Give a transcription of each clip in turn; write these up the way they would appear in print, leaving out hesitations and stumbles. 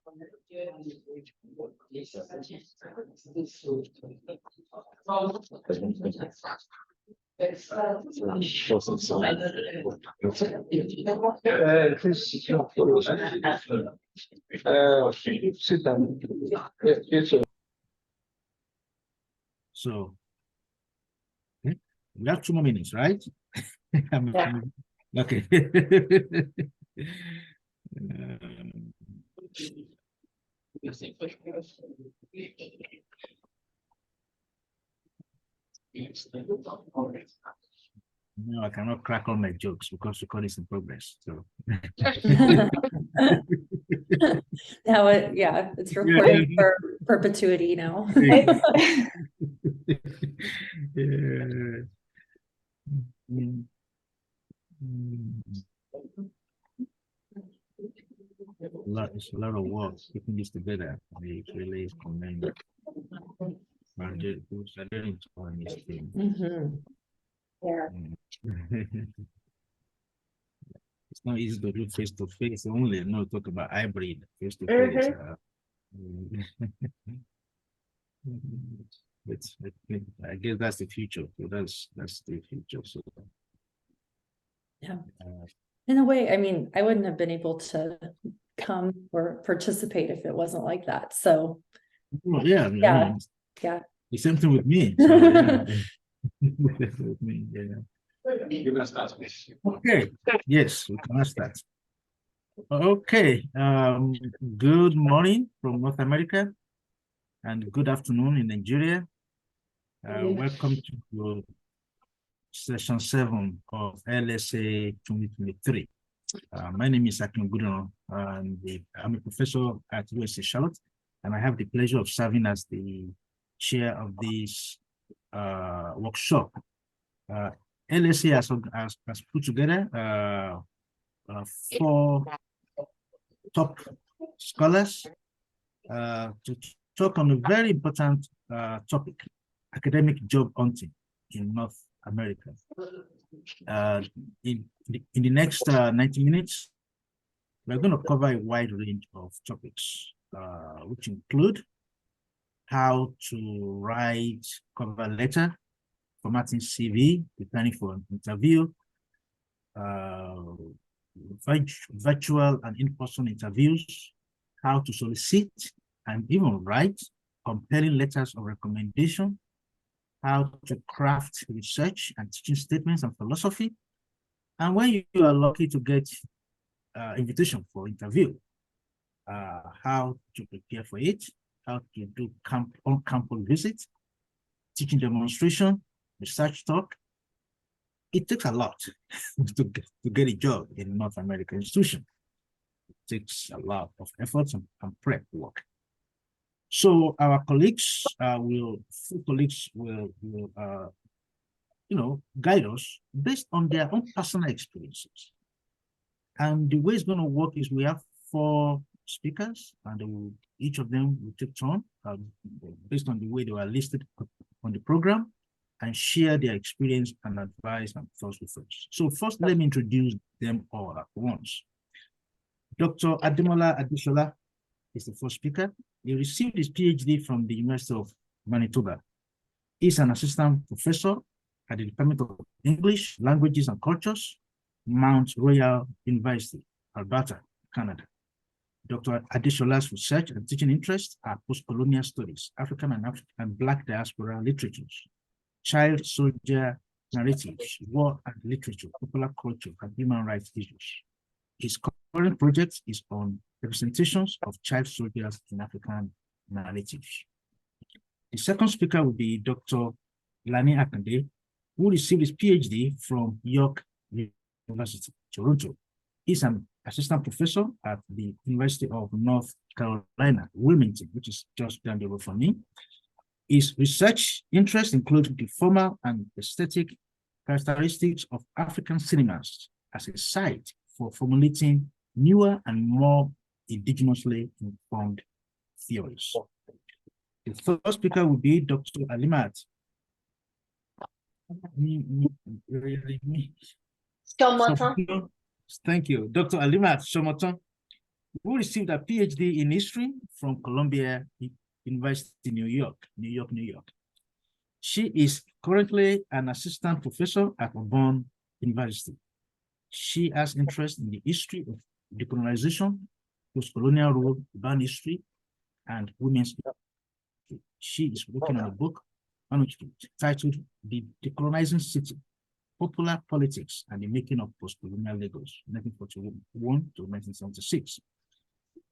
Sit down. So we have 2 more minutes, right? Yeah. Okay. No, I cannot crack all my jokes because recording is in progress. So Now it's recorded for perpetuity now. Yeah. It's a lot of work keeping this together. It really is commendable. But I didn't enjoy this thing. Yeah. It's not easy to do face to face only. No, talk about hybrid face to face. I guess that's the future. So that's the future. So yeah. In a way, I mean, I wouldn't have been able to come or participate if it wasn't like that. So well, yeah. The same thing with me. So, yeah. With me, yeah. Okay. Yes, we can start. Okay. Good morning from North America and good afternoon in Nigeria. Welcome to session 7 of LSA 2023. My name is Akin Gudono, and I'm a professor at USC Charlotte, and I have the pleasure of serving as the chair of this workshop. LSA has put together 4 top scholars to talk on a very important topic, academic job hunting in North America. In the next 90 minutes, we're going to cover a wide range of topics, which include how to write cover letter, formatting CV, preparing for an interview, virtual and in-person interviews, how to solicit and even write compelling letters of recommendation, how to craft research and teaching statements and philosophy, and when you are lucky to get invitation for interview, how to prepare for it, how to do on-campus visit, teaching demonstration, research talk. It takes a lot to get a job in North American institution. It takes a lot of efforts and prep work. So our colleagues will guide us based on their own personal experiences. And the way it's going to work is we have 4 speakers, and each of them will take turn based on the way they were listed on the program, and share their experience and advice and thoughts with us. So first, let me introduce them all at once. Dr. Ademola Adesola is the first speaker. He received his PhD from the University of Manitoba. He's an assistant professor at the Department of English, Languages and Cultures, Mount Royal University, Alberta, Canada. Dr. Adesola's research and teaching interests are post-colonial studies, African and Black diaspora literatures, child soldier narratives, war and literature, popular culture, and human rights issues. His current project is on representations of child soldiers in African narratives. The second speaker will be Dr. Lani Akande, who received his PhD from York University, Toronto. He's an assistant professor at the University of North Carolina, Wilmington, which is just down the road from me. His research interests include the formal and aesthetic characteristics of African cinemas as a site for formulating newer and more indigenously informed theories. The third speaker will be Dr. Alimat. Thank you. Dr. Alimat Somoton who received a PhD in history from Columbia University, New York. She is currently an assistant professor at Auburn University. She has interest in the history of decolonization, post-colonial rule, urban history, and women's history. She is working on a book titled The Decolonizing City, Popular Politics and the Making of Post-Colonial Lagos, 1941 to 1976.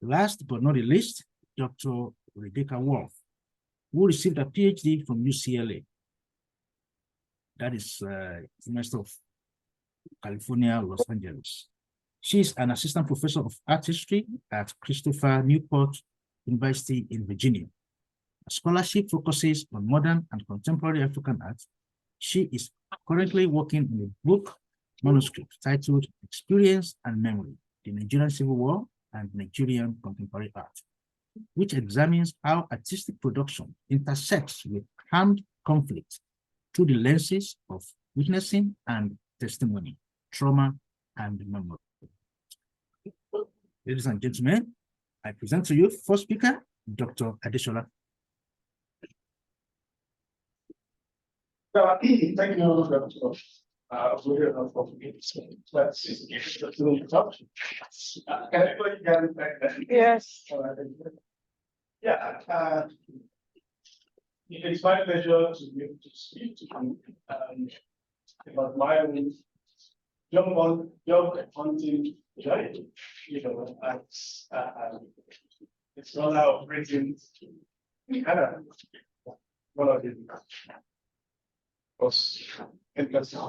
Last but not the least, Dr. Rebecca Wolf, who received a PhD from UCLA. That is University of California, Los Angeles. She is an assistant professor of art history at Christopher Newport University in Virginia. Her scholarship focuses on modern and contemporary African art. She is currently working on a book manuscript titled Experience and Memory, the Nigerian Civil War and Nigerian Contemporary Art, which examines how artistic production intersects with armed conflict through the lenses of witnessing and testimony, trauma, and memory. Ladies and gentlemen, I present to you first speaker, Dr. Adesola. Thank you, Dr. Yes. Yeah, it's my pleasure to be able to speak to you about my own job hunting journey. You know, it's not our operating in Canada. One of the most interesting.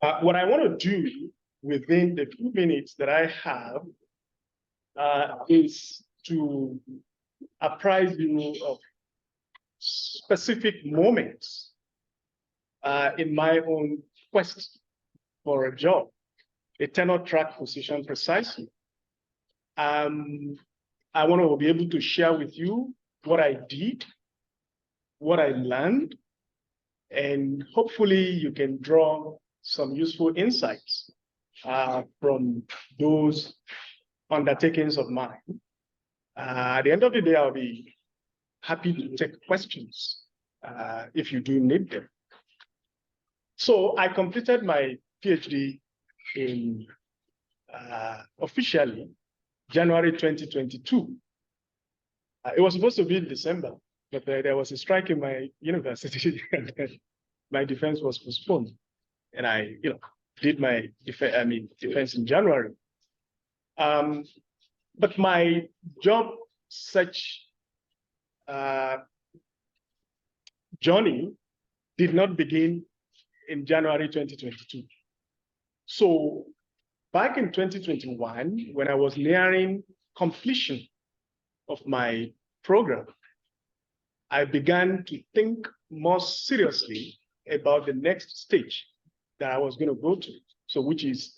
What I want to do within the 2 minutes that I have is to apprise you of specific moments in my own quest for a job, a tenure track position precisely. I want to be able to share with you what I did, what I learned, and hopefully you can draw some useful insights from those undertakings of mine. At the end of the day, I'll be happy to take questions if you do need them. So I completed my PhD in officially January 2022. It was supposed to be in December, but there was a strike in my university and my defense was postponed. And I, did my defense in January. But my job search journey did not begin in January 2022. So back in 2021, when I was nearing completion of my program, I began to think more seriously about the next stage that I was going to go to. So which is,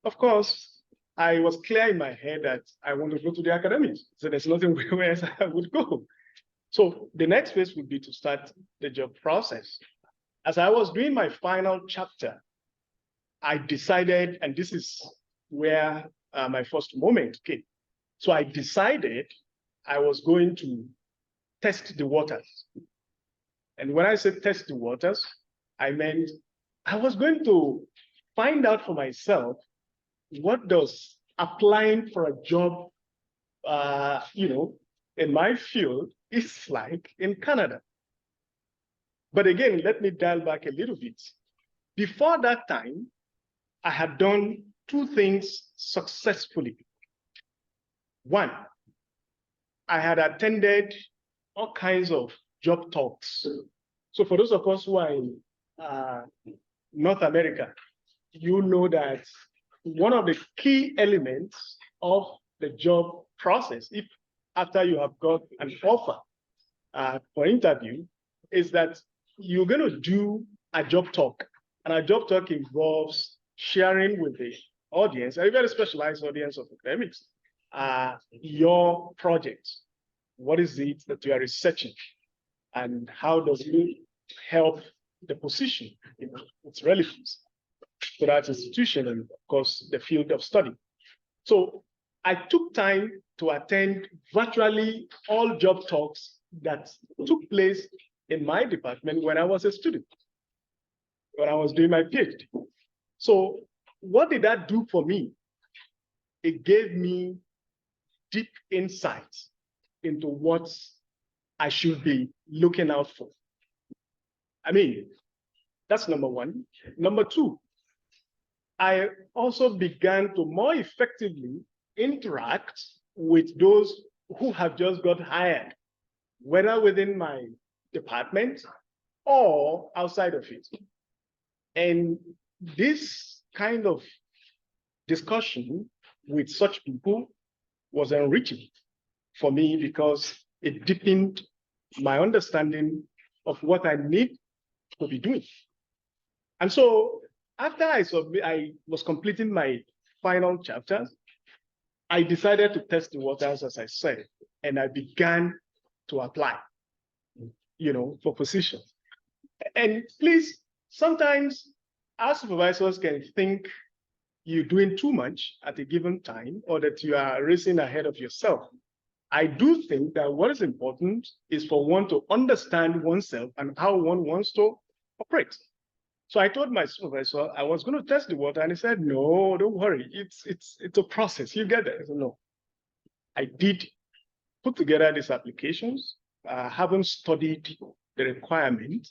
of course, I was clear in my head that I want to go to the academics. So there's nothing where else I would go. So the next phase would be to start the job process. As I was doing my final chapter, I decided, and this is where my first moment came. So I decided I was going to test the waters. And when I said test the waters, I meant I was going to find out for myself what does applying for a job, in my field is like in Canada. But again, let me dial back a little bit. Before that time, I had done 2 things successfully. One, I had attended all kinds of job talks. So for those of us who are in North America, you know that one of the key elements of the job process, if after you have got an offer for interview, is that you're going to do a job talk. And a job talk involves sharing with the audience, a very specialized audience of academics, your project. What is it that you are researching? And how does it help the position, its relevance? to that institution and, of course, the field of study. So I took time to attend virtually all job talks that took place in my department when I was a student, when I was doing my PhD. So what did that do for me? It gave me deep insights into what I should be looking out for. I mean, that's number one. Number two, I also began to more effectively interact with those who have just got hired, whether within my department or outside of it. And this kind of discussion with such people was enriching for me because it deepened my understanding of what I need to be doing. And so after I was completing my final chapters, I decided to test the waters, as I said, and I began to apply, for positions. And please, sometimes our supervisors can think you're doing too much at a given time or that you are racing ahead of yourself. I do think that what is important is for one to understand oneself and how one wants to operate. So I told my supervisor I was going to test the water, and he said, "No, don't worry. It's a process. You get there." I said, "No." I did put together these applications. I haven't studied the requirement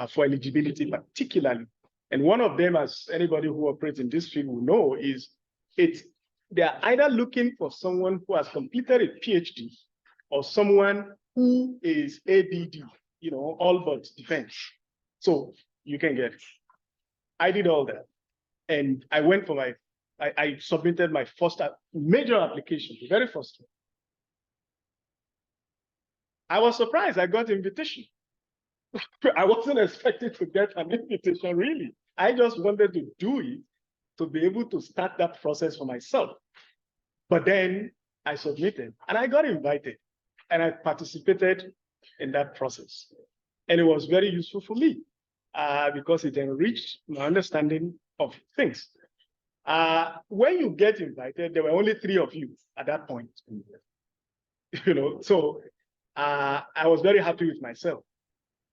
for eligibility particularly. And one of them, as anybody who operates in this field will know, is they're either looking for someone who has completed a PhD or someone who is ABD, all but defense. So you can get it. I did all that. And I went for I submitted my first major application, the very first one. I was surprised I got an invitation. I wasn't expecting to get an invitation, really. I just wanted to do it to be able to start that process for myself. But then I submitted and I got invited and I participated in that process. And it was very useful for me because it enriched my understanding of things. When you get invited, there were only 3 of you at that point. So I was very happy with myself.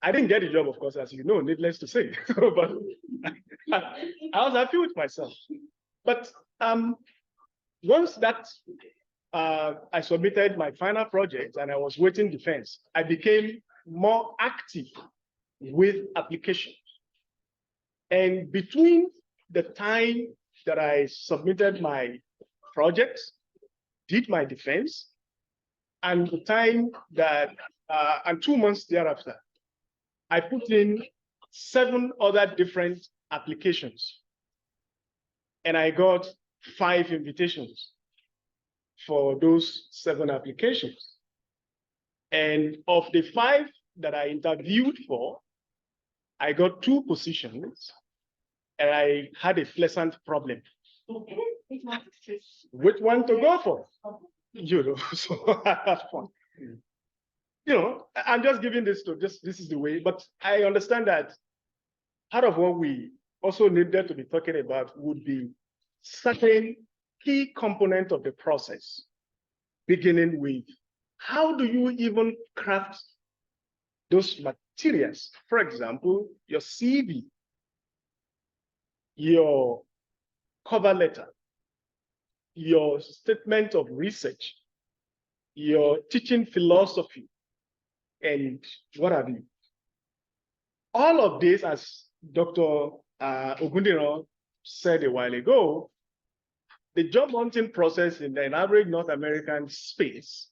I didn't get the job, of course, as you know, needless to say, but I was happy with myself. But once that I submitted my final project and I was waiting defense, I became more active with applications. And between the time that I submitted my projects, did my defense, and the time that, and 2 months thereafter, I put in 7 other different applications. And I got 5 invitations for those 7 applications. And of the 5 that I interviewed for, I got 2 positions, and I had a pleasant problem. Which one to go for? So that's fun. I'm just giving this this is the way, but I understand that part of what we also needed to be talking about would be certain key component of the process, beginning with how do you even craft those materials? For example, your CV, your cover letter, your statement of research, your teaching philosophy, and what have you. All of this, as Dr. Ogundiro said a while ago, the job hunting process in the average North American space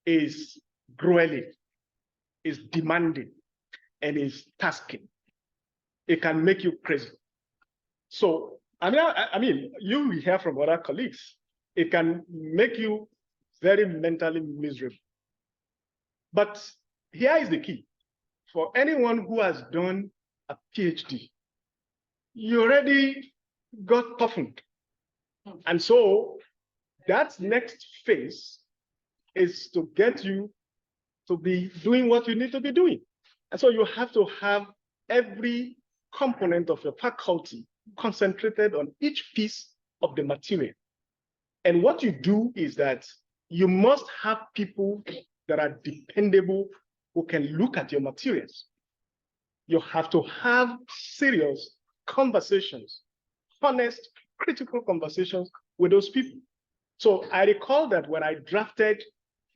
is grueling, is demanding, and is tasking. It can make you crazy. So, I mean, you hear from other colleagues, it can make you very mentally miserable. But here is the key. For anyone who has done a PhD, you already got toughened. And so that next phase is to get you to be doing what you need to be doing. And so you have to have every component of your faculty concentrated on each piece of the material. And what you do is that you must have people that are dependable who can look at your materials. You have to have serious conversations, honest, critical conversations with those people. So I recall that when I drafted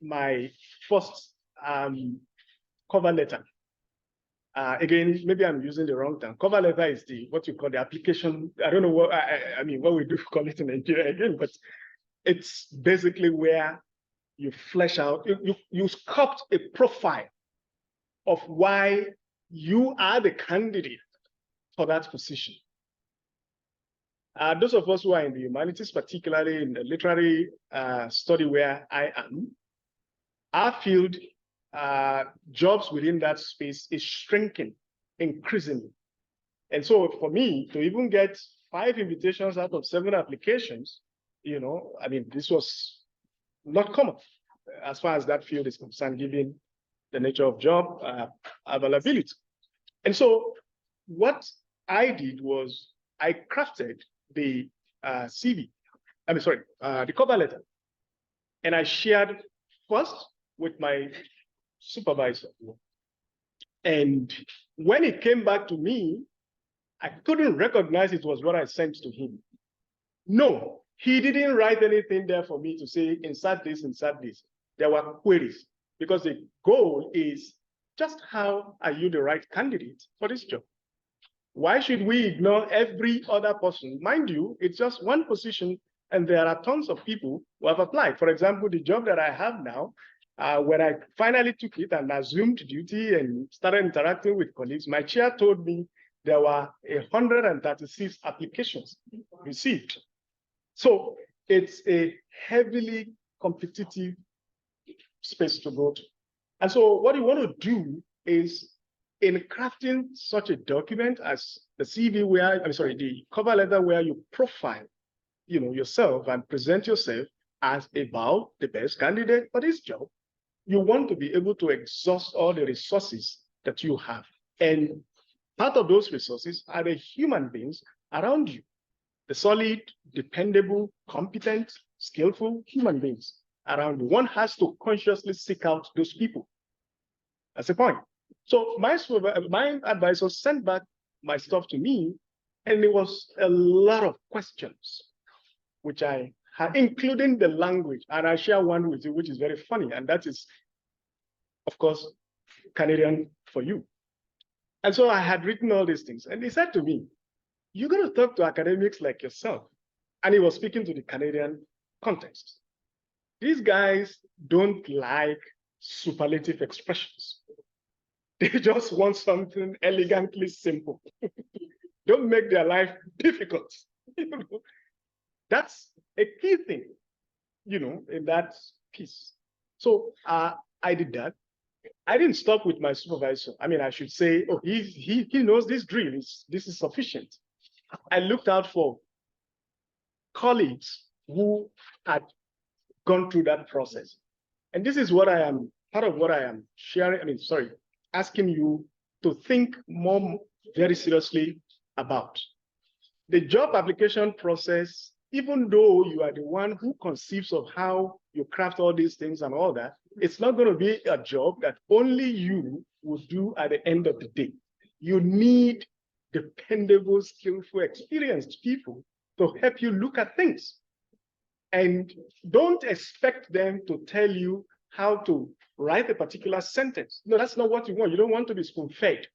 my first cover letter, again, maybe I'm using the wrong term. Cover letter is what you call the application. I don't know what I mean, what we do call it in Nigeria again, but it's basically where you flesh out, you sculpt a profile of why you are the candidate for that position. Those of us who are in the humanities, particularly in the literary study where I am, our field, jobs within that space is shrinking increasingly. And so for me to even get 5 invitations out of 7 applications, you know, I mean, this was not common as far as that field is concerned, given the nature of job availability. And so what I did was I crafted the CV, the cover letter, and I shared first with my supervisor. And when it came back to me, I couldn't recognize it was what I sent to him. No, he didn't write anything there for me to say, insert this, insert this. There were queries, because the goal is just how are you the right candidate for this job? Why should we ignore every other person? Mind you, it's just one position, and there are tons of people who have applied. For example, the job that I have now, when I finally took it and assumed duty and started interacting with colleagues, my chair told me there were 136 applications received. So it's a heavily competitive space to go to. And so what you want to do is, in crafting such a document as the CV, the cover letter, where you profile, you know, yourself and present yourself as about the best candidate for this job, you want to be able to exhaust all the resources that you have. And part of those resources are the human beings around you, the solid, dependable, competent, skillful human beings around you. One has to consciously seek out those people. That's the point. So my advisor sent back my stuff to me, and there was a lot of questions, which I had, including the language. And I share one with you, which is very funny, and that is, of course, Canadian for you. And so I had written all these things, and he said to me, "You're going to talk to academics like yourself." And he was speaking to the Canadian context. These guys don't like superlative expressions. They just want something elegantly simple. Don't make their life difficult. That's a key thing, in that piece. So I did that. I didn't stop with my supervisor. I mean, I should say, oh, he knows this drill. This is sufficient. I looked out for colleagues who had gone through that process. And this is part of what I am sharing, asking you to think more very seriously about. The job application process, even though you are the one who conceives of how you craft all these things and all that, it's not going to be a job that only you will do at the end of the day. You need dependable, skillful, experienced people to help you look at things. And don't expect them to tell you how to write a particular sentence. No, that's not what you want. You don't want to be spoon-fed.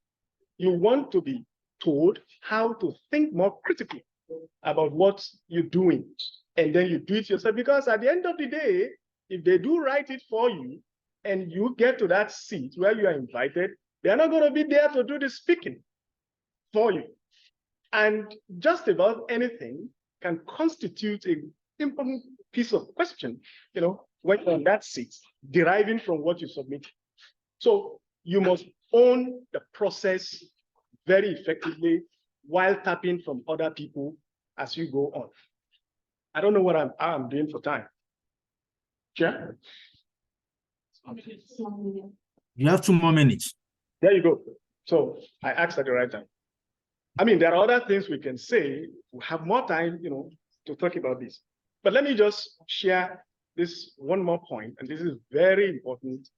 You want to be told how to think more critically about what you're doing. And then you do it yourself. Because at the end of the day, if they do write it for you and you get to that seat where you are invited, they're not going to be there to do the speaking for you. And just about anything can constitute an important piece of question, when you're on that seat, deriving from what you submit. So you must own the process very effectively while tapping from other people as you go on. I don't know what I'm doing for time. Chair? You have 2 more minutes. There you go. So I asked at the right time. I mean, there are other things we can say. We have more time, to talk about this. But let me just share this one more point, and this is very important.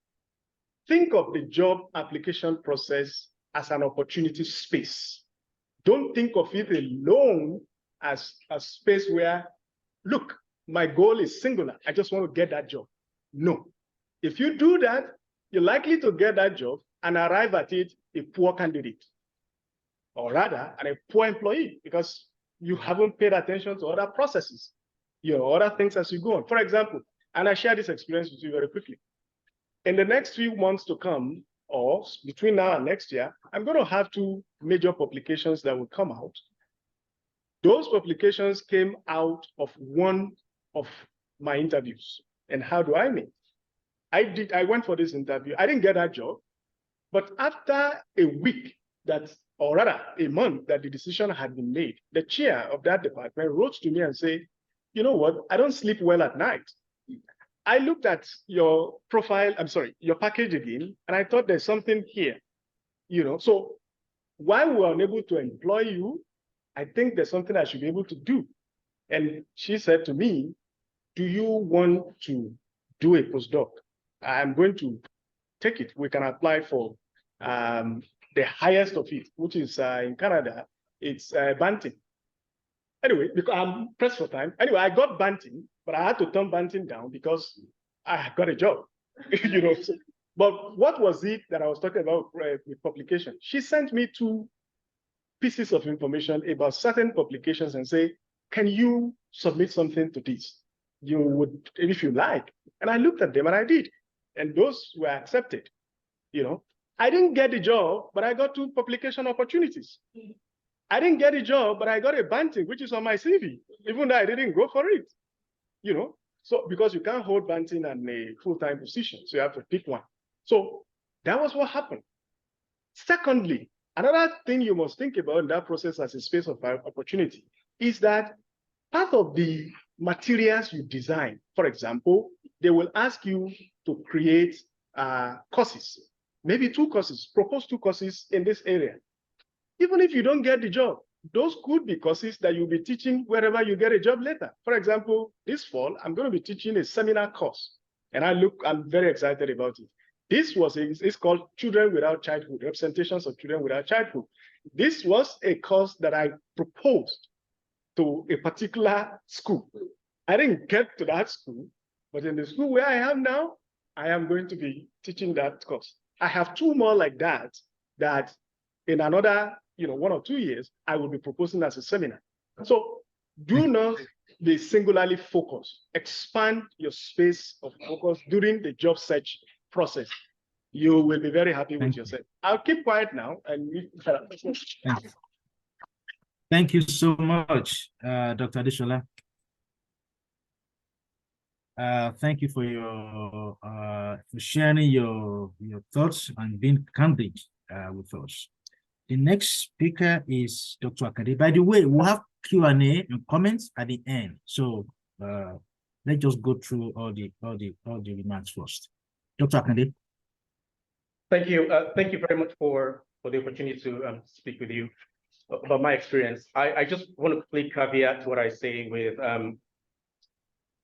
Think of the job application process as an opportunity space. Don't think of it alone as a space where, look, my goal is singular. I just want to get that job. No. If you do that, you're likely to get that job and arrive at it a poor candidate, or rather, a poor employee, because you haven't paid attention to other processes, other things as you go on. For example, and I share this experience with you very quickly. In the next few months to come, or between now and next year, I'm going to have 2 major publications that will come out. Those publications came out of one of my interviews. And how do I mean? I went for this interview. I didn't get that job. But after a week or rather a month that the decision had been made, the chair of that department wrote to me and said, you know what, I don't sleep well at night. I looked at your profile, your package again, and I thought there's something here, So while we were unable to employ you, I think there's something I should be able to do. And she said to me, do you want to do a postdoc? I'm going to take it. We can apply for the highest of it, which is in Canada, it's Banting. Anyway, because I'm pressed for time. Anyway, I got Banting, but I had to turn Banting down because I got a job, So, but what was it that I was talking about with publication? She sent me 2 pieces of information about certain publications and say, can you submit something to this? You would, if you like. And I looked at them and I did. And those were accepted, I didn't get the job, but I got 2 publication opportunities. I didn't get a job, but I got a Banting, which is on my CV, even though I didn't go for it, So because you can't hold Banting in a full-time position, so you have to pick one. So that was what happened. Secondly, another thing you must think about in that process as a space of opportunity is that part of the materials you design, for example, they will ask you to create courses, maybe 2 courses, propose 2 courses in this area. Even if you don't get the job, those could be courses that you'll be teaching wherever you get a job later. For example, this fall, I'm going to be teaching a seminar course, and I'm very excited about it. It's called Children Without Childhood, Representations of Children Without Childhood. This was a course that I proposed to a particular school. I didn't get to that school, but in the school where I am now, I am going to be teaching that course. I have 2 more like that in another 1 or 2 years, I will be proposing as a seminar. So do not be singularly focused. Expand your space of focus during the job search process. You will be very happy with yourself. I'll keep quiet now. Thank you so much, Dr. Adeshola. Thank you for sharing your thoughts and being candid with us. The next speaker is Dr. Akande. By the way, we'll have Q&A and comments at the end. So let's just go through all the remarks first. Dr. Akande. Thank you. Thank you very much for the opportunity to speak with you about my experience. I just want to quickly caveat what I say with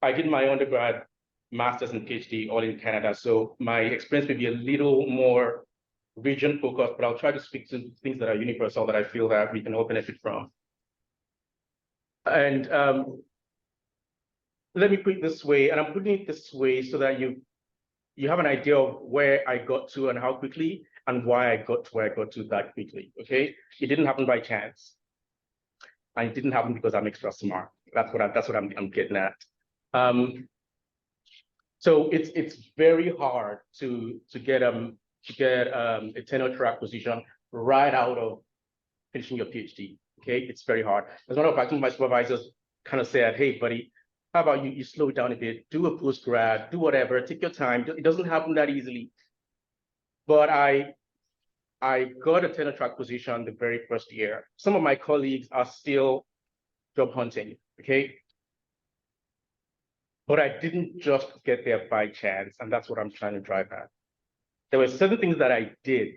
I did my undergrad, master's, and PhD all in Canada. So my experience may be a little more region focused, but I'll try to speak to things that are universal that I feel that we can all benefit from. And let me put it this way, and I'm putting it this way so that you have an idea of where I got to and how quickly, and why I got to where I got to that quickly. Okay, it didn't happen by chance, and it didn't happen because I'm extra smart. That's what I'm getting at. So it's very hard to get a tenure track position right out of finishing your PhD. Okay, it's very hard. As one of my supervisors kind of said, "Hey, buddy, how about you slow it down a bit, do a postgrad, do whatever, take your time." It doesn't happen that easily. But I got a tenure track position the very first year. Some of my colleagues are still job hunting. Okay. But I didn't just get there by chance, and that's what I'm trying to drive at. There were certain things that I did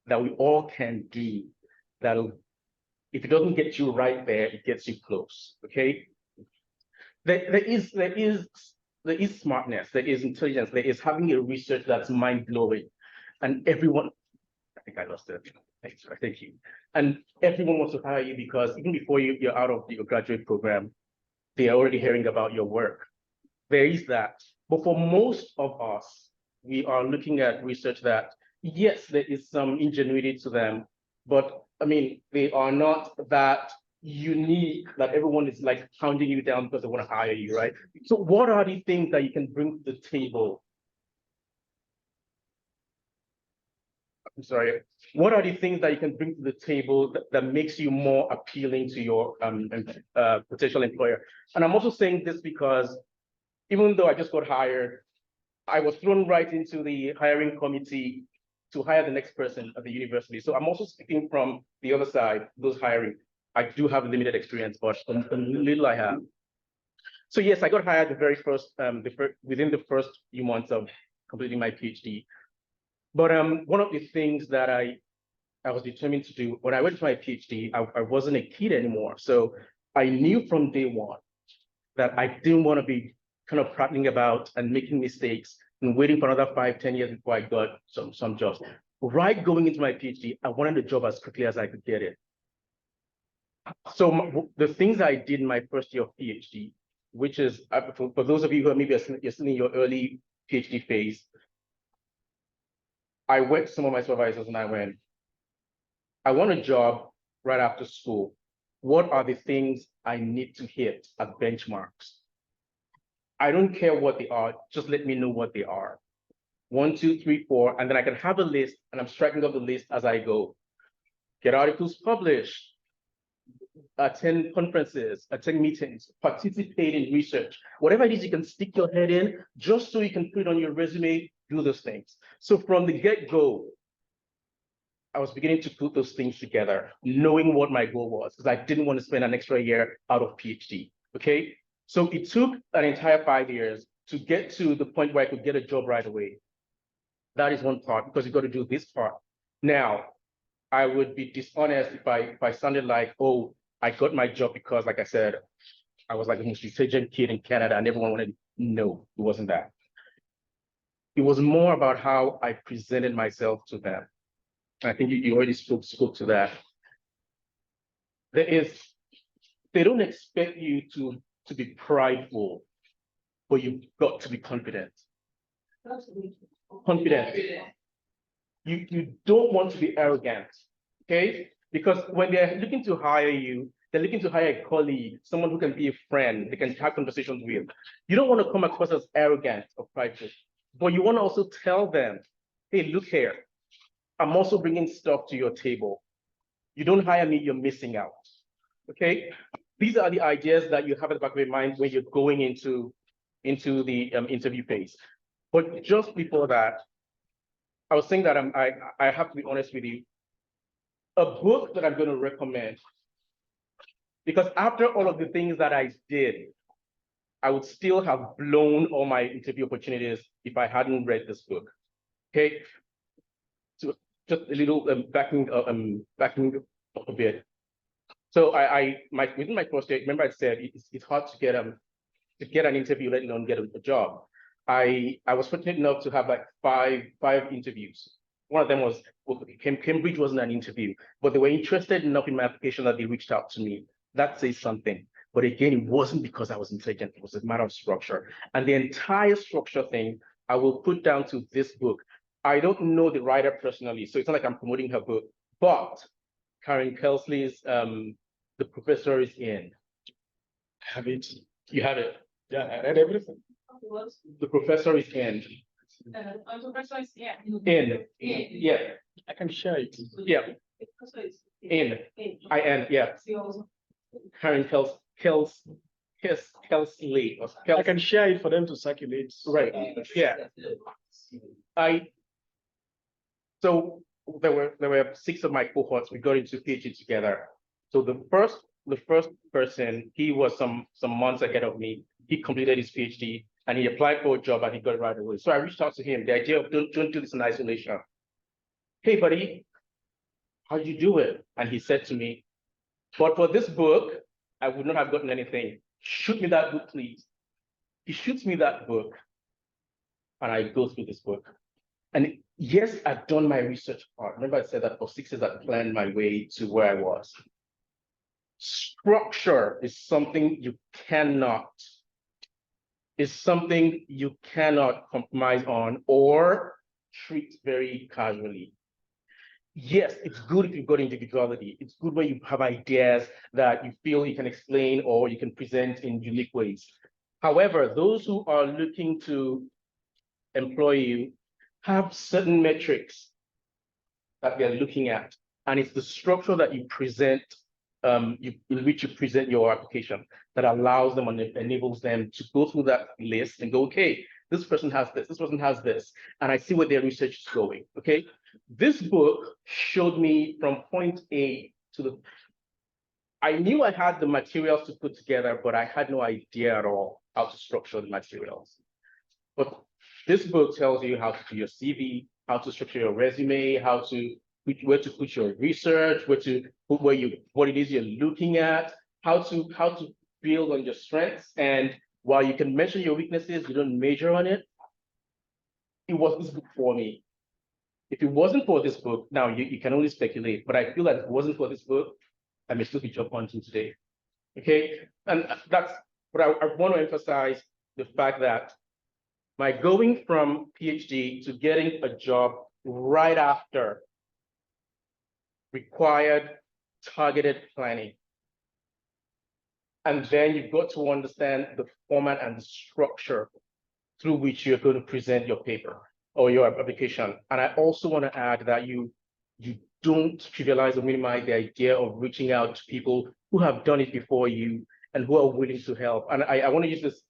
that we all can do that'll If it doesn't get you right there, it gets you close. Okay. There is smartness, there is intelligence, there is having a research that's mind-blowing. And everyone, I think I lost it. Thank you. And everyone wants to hire you because even before you're out of your graduate program, they're already hearing about your work. There is that. But for most of us, we are looking at research that, yes, there is some ingenuity to them, but I mean, they are not that unique that everyone is like pounding you down because they want to hire you, right? So what are the things that you can bring to the table? I'm sorry. What are the things that you can bring to the table that makes you more appealing to your potential employer? And I'm also saying this because even though I just got hired, I was thrown right into the hiring committee to hire the next person at the university. So I'm also speaking from the other side, those hiring. I do have limited experience, but from the little I have. So yes, I got hired within the first few months of completing my PhD. But one of the things that I was determined to do when I went to my PhD, I wasn't a kid anymore. So I knew from day one that I didn't want to be kind of prattling about and making mistakes and waiting for another 5-10 years before I got some jobs. Right going into my PhD, I wanted a job as quickly as I could get it. So the things I did in my first year of PhD, which is for those of you who are maybe you're still in your early PhD phase, I went to some of my supervisors and I went, I want a job right after school. What are the things I need to hit as benchmarks? I don't care what they are, just let me know what they are. 1, 2, 3, 4, and then I can have a list and I'm striking up the list as I go. Get articles published, attend conferences, attend meetings, participate in research. Whatever it is you can stick your head in, just so you can put it on your resume, do those things. So from the get-go, I was beginning to put those things together, knowing what my goal was, because I didn't want to spend an extra year out of PhD, okay? So it took an entire 5 years to get to the point where I could get a job right away. That is one part, because you got to do this part. Now, I would be dishonest if I sounded like, oh, I got my job because, like I said, I was like the most intelligent kid in Canada and everyone wanted, no, it wasn't that. It was more about how I presented myself to them. I think you already spoke to that. They don't expect you to be prideful, but you've got to be confident. Confident. You don't want to be arrogant, okay? Because when they're looking to hire you, they're looking to hire a colleague, someone who can be a friend, they can have conversations with. You don't want to come across as arrogant or prideful, but you want to also tell them, hey, look here, I'm also bringing stuff to your table. You don't hire me, you're missing out, okay? These are the ideas that you have at the back of your mind when you're going into the interview phase. But just before that, I was saying that I have to be honest with you. A book that I'm going to recommend, because after all of the things that I did, I would still have blown all my interview opportunities if I hadn't read this book. Okay, so just a little backing up a bit. So within my first year, remember I said it's hard to get an interview, let alone get a job. I was fortunate enough to have like five interviews. One of them was, well, Cambridge wasn't an interview, but they were interested enough in my application that they reached out to me. That says something. But again, it wasn't because I was intelligent, it was a matter of structure. And the entire structure thing, I will put down to this book. I don't know the writer personally, so it's not like I'm promoting her book, but Karen Kelsley's The Professor is In. Have it. You have it. Yeah, I read everything. The Professor is In. In. Yeah. I can share it. Yeah. In. I-N, yeah. Karen Kelsley. I can share it for them to circulate. Right. Yeah. So there were 6 of my cohorts. We got into PhD together. So the first person, he was some months ahead of me. He completed his PhD and he applied for a job and he got it right away. So I reached out to him. The idea of don't do this in isolation. Hey, buddy, how'd you do it? And he said to me, But for this book, I would not have gotten anything. Shoot me that book, please. He shoots me that book, and I go through this book. And yes, I've done my research part. Remember I said that for 6 years I planned my way to where I was. Structure is something you cannot compromise on or treat very casually. Yes, it's good if you've got individuality. It's good when you have ideas that you feel you can explain or you can present in unique ways. However, those who are looking to employ you have certain metrics that they're looking at, and it's the structure that you present, in which you present your application, that allows them and enables them to go through that list and go, okay, this person has this person has this, and I see where their research is going. Okay, this book showed me from point A to the. I knew I had the materials to put together, but I had no idea at all how to structure the materials. But this book tells you how to do your CV, how to structure your resume, where to put your research, what it is you're looking at, how to build on your strengths. And while you can measure your weaknesses, you don't measure on it. It was this book for me. If it wasn't for this book, now you can only speculate, but I feel that if it wasn't for this book, I may still be job hunting today. Okay, and that's what I want to emphasize, the fact that my going from PhD to getting a job right after required targeted planning. And then you've got to understand the format and the structure through which you're going to present your paper or your application. And I also want to add that you don't trivialize or minimize the idea of reaching out to people who have done it before you and who are willing to help. And I want to use this,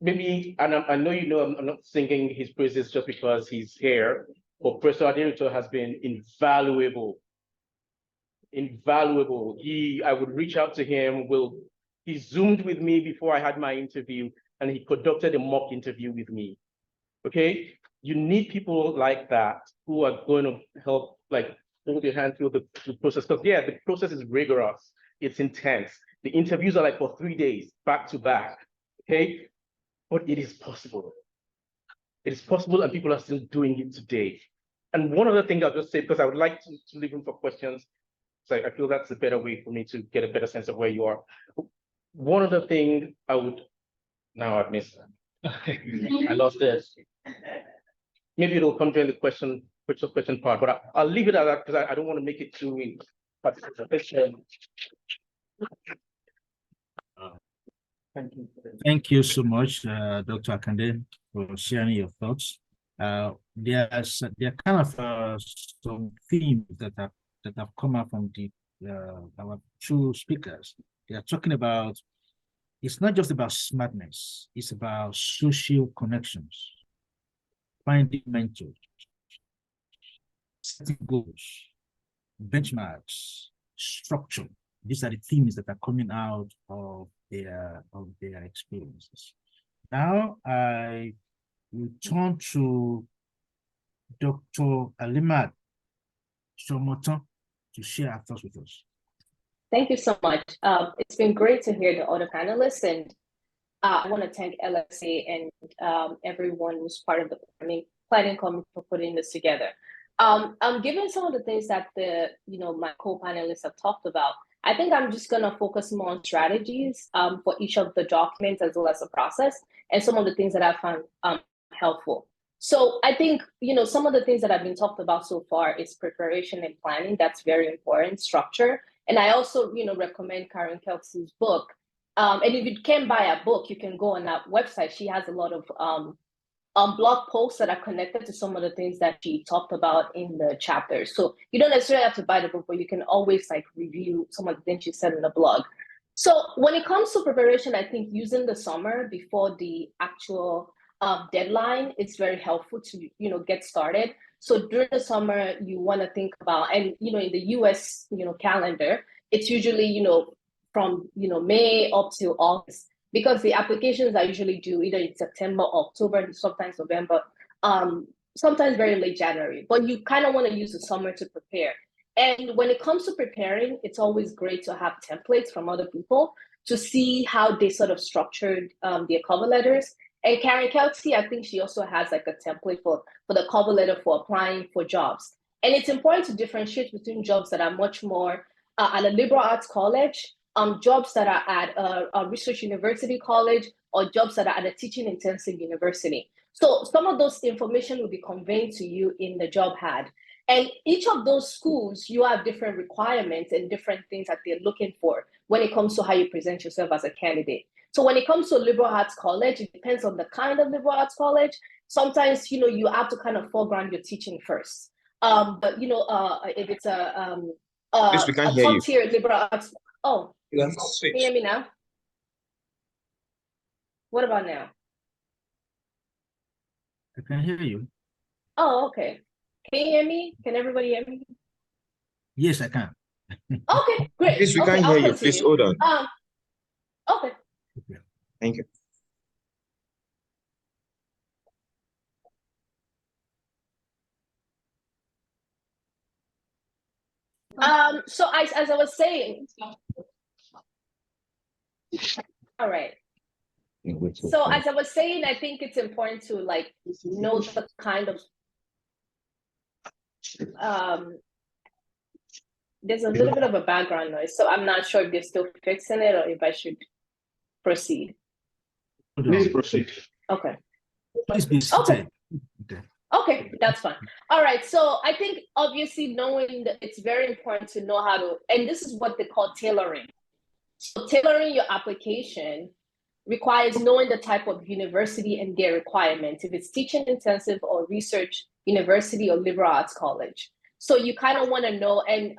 maybe, and I know you know I'm not singing his praises just because he's here, but Professor Adenuto has been invaluable. I would reach out to him. He Zoomed with me before I had my interview, and he conducted a mock interview with me. Okay, you need people like that who are going to help, like, hold your hand through the process. Because yeah, the process is rigorous. It's intense. The interviews are like for 3 days, back to back. Okay, but it is possible. It is possible, and people are still doing it today. And one other thing I'll just say, because I would like to leave room for questions, so I feel that's a better way for me to get a better sense of where you are. One other thing now I've missed that. I lost this. Maybe it'll come during the question part, but I'll leave it at that because I don't want to make it too in. Thank you so much, Dr. Akande, for sharing your thoughts. There are kind of some themes that have come out from our two speakers. They are talking about, it's not just about smartness, it's about social connections, finding mentors, setting goals, benchmarks, structure. These are the themes that are coming out of their experiences. Now I will turn to Dr. Alimat Shomoton to share our thoughts with us. Thank you so much. It's been great to hear the other panelists, and I want to thank LSA and everyone who's part of the planning committee for putting this together. Given some of the things that my co-panelists have talked about, I think I'm just going to focus more on strategies for each of the documents as well as the process, and some of the things that I found helpful. So I think, some of the things that have been talked about so far is preparation and planning. That's very important, structure. And I also, recommend Karen Kelsey's book. And if you can't buy a book, you can go on that website. She has a lot of blog posts that are connected to some of the things that she talked about in the chapters. So you don't necessarily have to buy the book, but you can always review some of the things she said in the blog. So when it comes to preparation, I think using the summer before the actual deadline, it's very helpful to, get started. So during the summer, you want to think about, and, in the US, calendar, it's usually, from, May up to August, because the applications are usually due either in September, October, sometimes November, sometimes very late January, but you kind of want to use the summer to prepare. And when it comes to preparing, it's always great to have templates from other people to see how they sort of structured their cover letters. And Karen Kelsey, I think she also has like a template for the cover letter for applying for jobs. And it's important to differentiate between jobs that are much more at a liberal arts college, jobs that are at a research university college, or jobs that are at a teaching intensive university. So some of those information will be conveyed to you in the job ad. And each of those schools, you have different requirements and different things that they're looking for when it comes to how you present yourself as a candidate. So when it comes to a liberal arts college, it depends on the kind of liberal arts college. Sometimes, you have to kind of foreground your teaching first. But if it's a Please, we can't hear top you. tier liberal arts, oh, You have to can switch. you hear me now? What about now? I can hear you. Oh, okay. Can you hear me? Can everybody hear me? Yes, I can. Okay, great. Please, we Okay, can't I'll hear you. Please continue. hold on. Okay. Thank you. So as I was saying, all right. So as I was saying, I think it's important to like know the kind of there's a little bit of a background noise, so I'm not sure if they're still fixing it or if I should proceed. Hold on. Please proceed. Okay. Please be seated. Okay. Okay, that's fine. All right. So I think obviously knowing that it's very important to know how to, and this is what they call tailoring. So tailoring your application requires knowing the type of university and their requirements, if it's teaching intensive or research university or liberal arts college. So you kind of want to know, and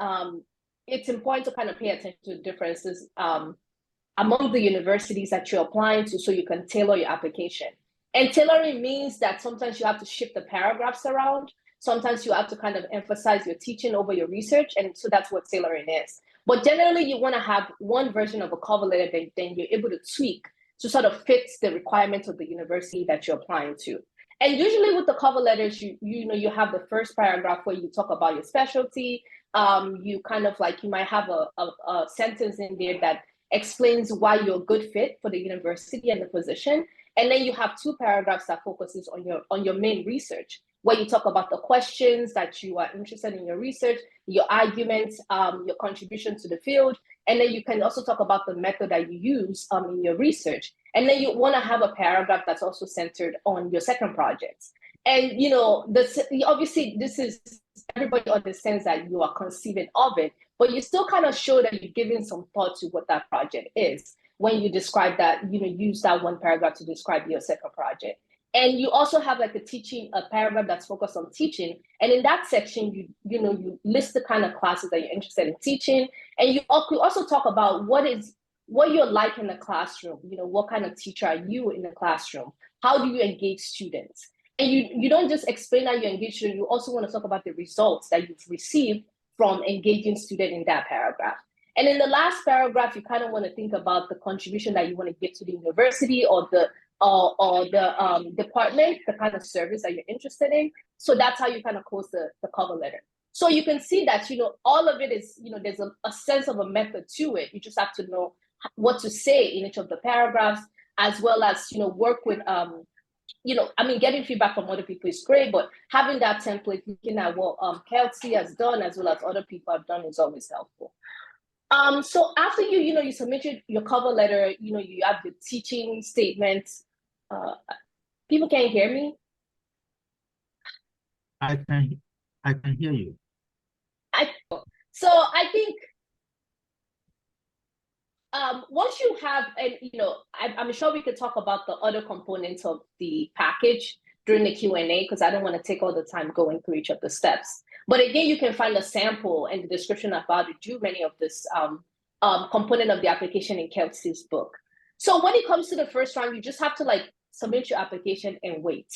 it's important to kind of pay attention to the differences among the universities that you're applying to so you can tailor your application. And tailoring means that sometimes you have to shift the paragraphs around. Sometimes you have to kind of emphasize your teaching over your research. And so that's what tailoring is. But generally, you want to have one version of a cover letter that then you're able to tweak to sort of fit the requirements of the university that you're applying to. And usually with the cover letters, you have the first paragraph where you talk about your specialty. You kind of like, you might have a sentence in there that explains why you're a good fit for the university and the position. And then you have two paragraphs that focuses on your main research, where you talk about the questions that you are interested in your research, your arguments, your contribution to the field. And then you can also talk about the method that you use in your research. And then you want to have a paragraph that's also centered on your second project. And, obviously this is, everybody understands that you are conceiving of it, but you still kind of show that you're giving some thought to what that project is when you describe that, use that one paragraph to describe your second project. And you also have like a paragraph that's focused on teaching. And in that section, you list the kind of classes that you're interested in teaching. And you also talk about what you're like in the classroom. What kind of teacher are you in the classroom? How do you engage students? And you don't just explain how you engage students, you also want to talk about the results that you've received from engaging students in that paragraph. And in the last paragraph, you kind of want to think about the contribution that you want to give to the university or the department, the kind of service that you're interested in. So that's how you kind of close the cover letter. So you can see that, all of it is, there's a sense of a method to it. You just have to know what to say in each of the paragraphs, as well as, work with, getting feedback from other people is great, but having that template, looking at what Kelsey has done, as well as other people have done, is always helpful. So after you submitted your cover letter, you have the teaching statements. People can't hear me. I can hear you. So I think once you have, and I'm sure we could talk about the other components of the package during the Q&A, because I don't want to take all the time going through each of the steps. But again, you can find a sample and the description of how to do many of this component of the application in Kelsey's book. So when it comes to the first round, you just have to submit your application and wait.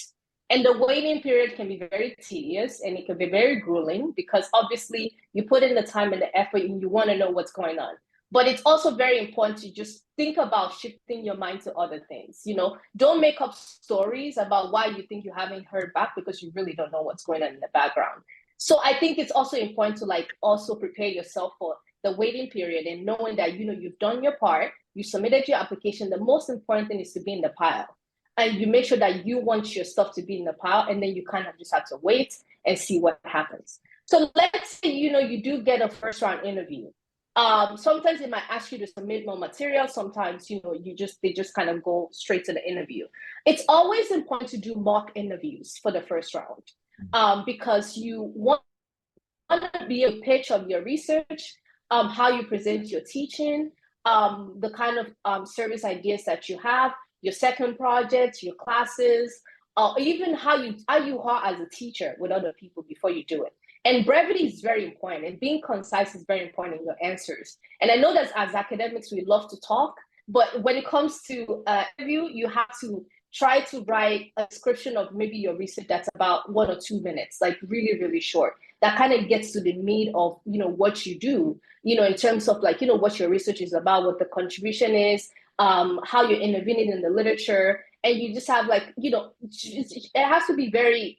And the waiting period can be very tedious and it can be very grueling because obviously you put in the time and the effort and you want to know what's going on. But it's also very important to just think about shifting your mind to other things. Don't make up stories about why you think you haven't heard back because you really don't know what's going on in the background. So I think it's also important to like also prepare yourself for the waiting period and knowing that, you know, you've done your part, you submitted your application. The most important thing is to be in the pile. And you make sure that you want your stuff to be in the pile, and then you kind of just have to wait and see what happens. So let's say, you know, you do get a first round interview. Sometimes they might ask you to submit more material. Sometimes, you know, they just kind of go straight to the interview. It's always important to do mock interviews for the first round, because you want to be a pitch of your research, how you present your teaching, the kind of service ideas that you have, your second projects, your classes, even how you are as a teacher with other people before you do it. And brevity is very important, and being concise is very important in your answers. And I know that as academics, we love to talk, but when it comes to interview, you have to try to write a description of maybe your research that's about 1 or 2 minutes, like really, really short. That kind of gets to the meat of, you know, what you do, you know, in terms of like, you know, what your research is about, what the contribution is, how you're intervening in the literature. And you just have like, you know, it has to be very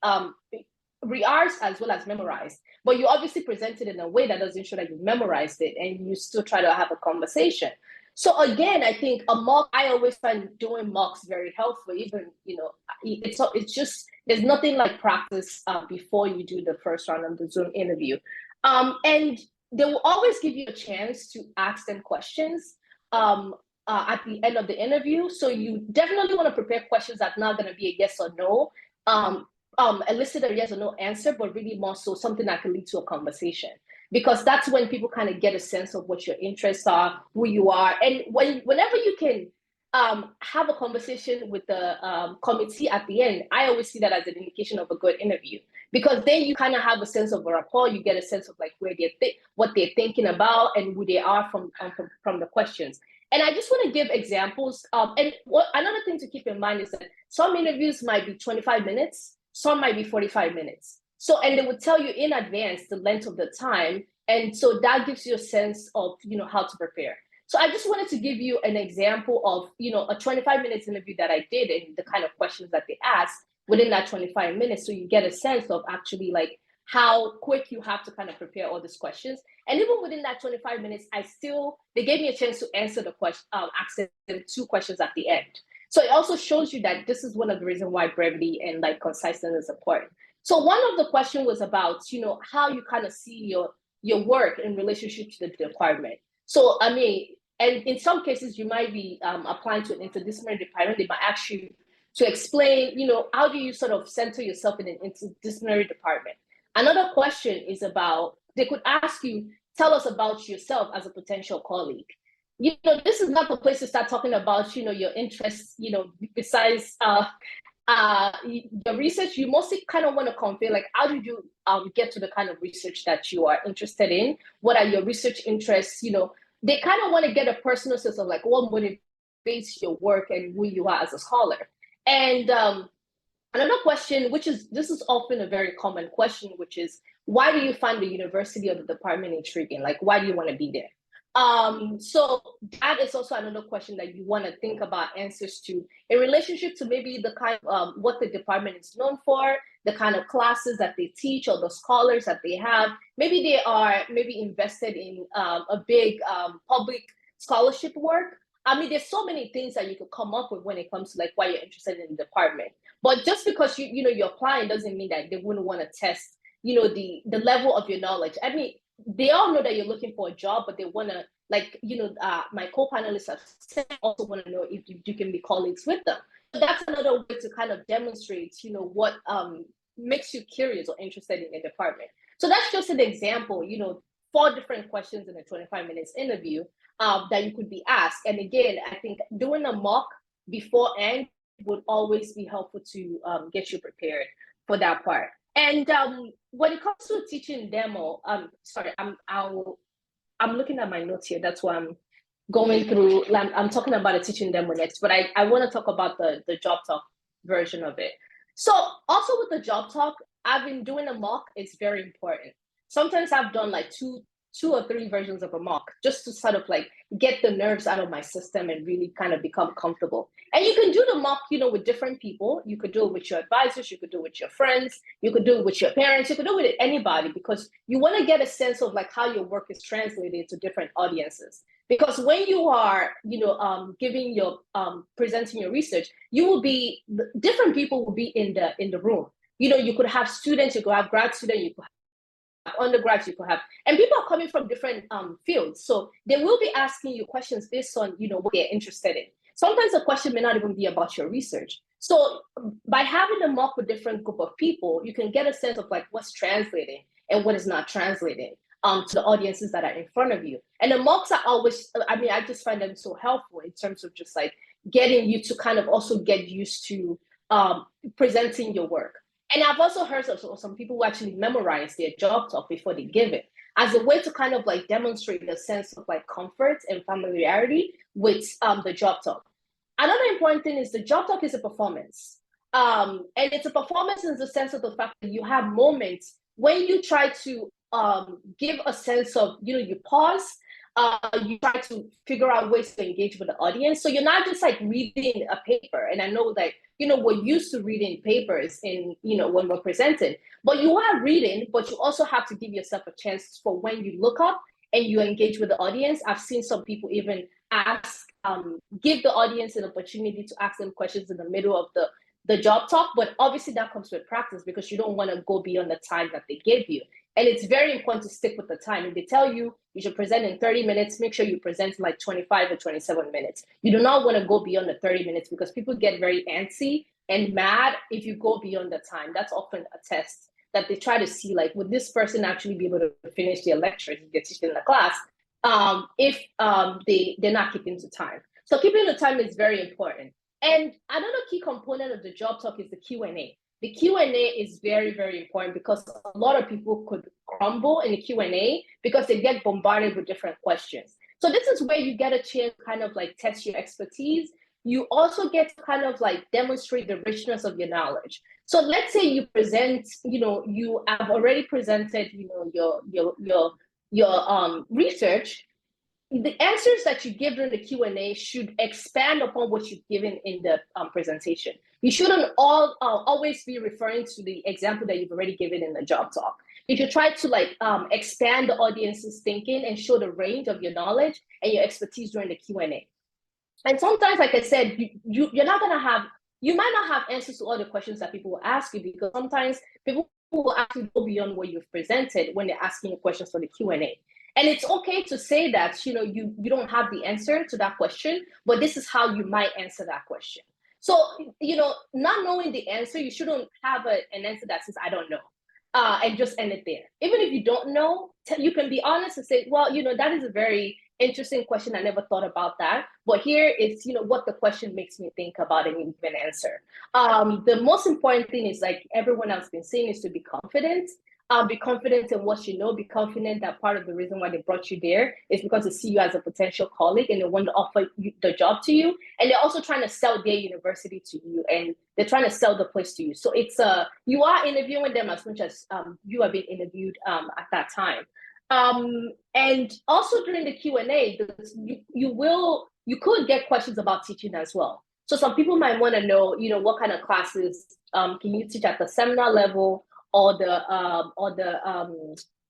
rehearsed as well as memorized, but you obviously present it in a way that doesn't show that you memorized it, and you still try to have a conversation. So again, I think a mock, I always find doing mocks very helpful. Even, you know, it's just, there's nothing like practice before you do the first round of the Zoom interview. And they will always give you a chance to ask them questions at the end of the interview. So you definitely want to prepare questions that are not going to be a yes or no, elicit a yes or no answer, but really more so something that can lead to a conversation. Because that's when people kind of get a sense of what your interests are, who you are. And whenever you can have a conversation with the committee at the end, I always see that as an indication of a good interview. Because then you kind of have a sense of a rapport, you get a sense of like where what they're thinking about and who they are from the questions. And I just want to give examples. And another thing to keep in mind is that some interviews might be 25 minutes, some might be 45 minutes. So, and they would tell you in advance the length of the time. And so that gives you a sense of, you know, how to prepare. So I just wanted to give you an example of, you know, a 25 minutes interview that I did and the kind of questions that they asked within that 25 minutes. So you get a sense of actually like how quick you have to kind of prepare all these questions. And even within that 25 minutes, they gave me a chance to answer the question, ask them 2 questions at the end. So it also shows you that this is one of the reasons why brevity and like conciseness is important. So one of the questions was about, you know, how you kind of see your work in relationship to the department. So, I mean, and in some cases, you might be applying to an interdisciplinary department. They might ask you to explain, you know, how do you sort of center yourself in an interdisciplinary department? Another question is about, they could ask you, tell us about yourself as a potential colleague. You know, this is not the place to start talking about, you know, your interests, you know, besides the research. You mostly kind of want to convey, like, how did you get to the kind of research that you are interested in? What are your research interests? You know, they kind of want to get a personal sense of like what motivates your work and who you are as a scholar. And another question, this is often a very common question, which is, why do you find the university or the department intriguing? Like, why do you want to be there? So that is also another question that you want to think about answers to in relationship to maybe the kind of what the department is known for, the kind of classes that they teach or the scholars that they have. Maybe they are invested in a big public scholarship work. I mean, there's so many things that you could come up with when it comes to like why you're interested in the department. But just because you're applying doesn't mean that they wouldn't want to test, you know, the level of your knowledge. I mean, they all know that you're looking for a job, but they want to, like, you know, my co-panelists have said, also want to know if you can be colleagues with them. So that's another way to kind of demonstrate, you know, what makes you curious or interested in a department. So that's just an example, you know, 4 different questions in a 25 minutes interview that you could be asked. And again, I think doing a mock beforehand would always be helpful to get you prepared for that part. And when it comes to a teaching demo, sorry, I'm looking at my notes here. That's why I'm going through. I'm talking about a teaching demo next, but I want to talk about the job talk version of it. So also with the job talk, I've been doing a mock. It's very important. Sometimes I've done like 2 2 or 3 versions of a mock just to sort of like get the nerves out of my system and really kind of become comfortable. And you can do the mock, with different people. You could do it with your advisors, you could do it with your friends, you could do it with your parents, you could do it with anybody, because you want to get a sense of like how your work is translated to different audiences. Because when you are, giving your presenting your research, you will be, different people will be in the room. You could have students, you could have grad students, you could have undergrads, you could have, and people are coming from different fields. So they will be asking you questions based on, what they're interested in. Sometimes the question may not even be about your research. So by having a mock with different group of people, you can get a sense of like what's translating and what is not translating to the audiences that are in front of you. And the mocks are always, I just find them so helpful in terms of just like getting you to kind of also get used to presenting your work. And I've also heard of some people who actually memorize their job talk before they give it, as a way to kind of like demonstrate a sense of like comfort and familiarity with the job talk. Another important thing is the job talk is a performance. And it's a performance in the sense of the fact that you have moments when you try to give a sense of, you pause, you try to figure out ways to engage with the audience. So you're not just like reading a paper. And I know that, we're used to reading papers in, when we're presenting, but you are reading, but you also have to give yourself a chance for when you look up and you engage with the audience. I've seen some people even give the audience an opportunity to ask them questions in the middle of the job talk, but obviously that comes with practice because you don't want to go beyond the time that they gave you. And it's very important to stick with the time. If they tell you you should present in 30 minutes, make sure you present in like 25 or 27 minutes. You do not want to go beyond the 30 minutes because people get very antsy and mad if you go beyond the time. That's often a test that they try to see, like, would this person actually be able to finish their lectures if they're teaching in the class if they're not keeping to time. So keeping the time is very important. And another key component of the job talk is the Q&A. The Q&A is very, very important because a lot of people could crumble in the Q&A because they get bombarded with different questions. So this is where you get a chance to kind of like test your expertise. You also get to kind of like demonstrate the richness of your knowledge. So let's say you present, you have already presented, your research. The answers that you give during the Q&A should expand upon what you've given in the presentation. You shouldn't always be referring to the example that you've already given in the job talk. If you try to like expand the audience's thinking and show the range of your knowledge and your expertise during the Q&A. And sometimes, like I said, you're not gonna have, you might not have answers to all the questions that people will ask you because sometimes people will actually go beyond what you've presented when they're asking you questions for the Q&A. And it's okay to say that, you don't have the answer to that question, but this is how you might answer that question. So, not knowing the answer, you shouldn't have an answer that says, I don't know, and just end it there. Even if you don't know, you can be honest and say, well, that is a very interesting question. I never thought about that. But here is, what the question makes me think about and you give an answer. The most important thing is, like everyone else been saying, is to be confident. Be confident in what you know. Be confident that part of the reason why they brought you there is because they see you as a potential colleague and they want to offer you the job to you. And they're also trying to sell their university to you and they're trying to sell the place to you. So it's you are interviewing them as much as you are being interviewed at that time. And also during the Q&A, you could get questions about teaching as well. So some people might want to know, what kind of classes can you teach at the seminar level, or the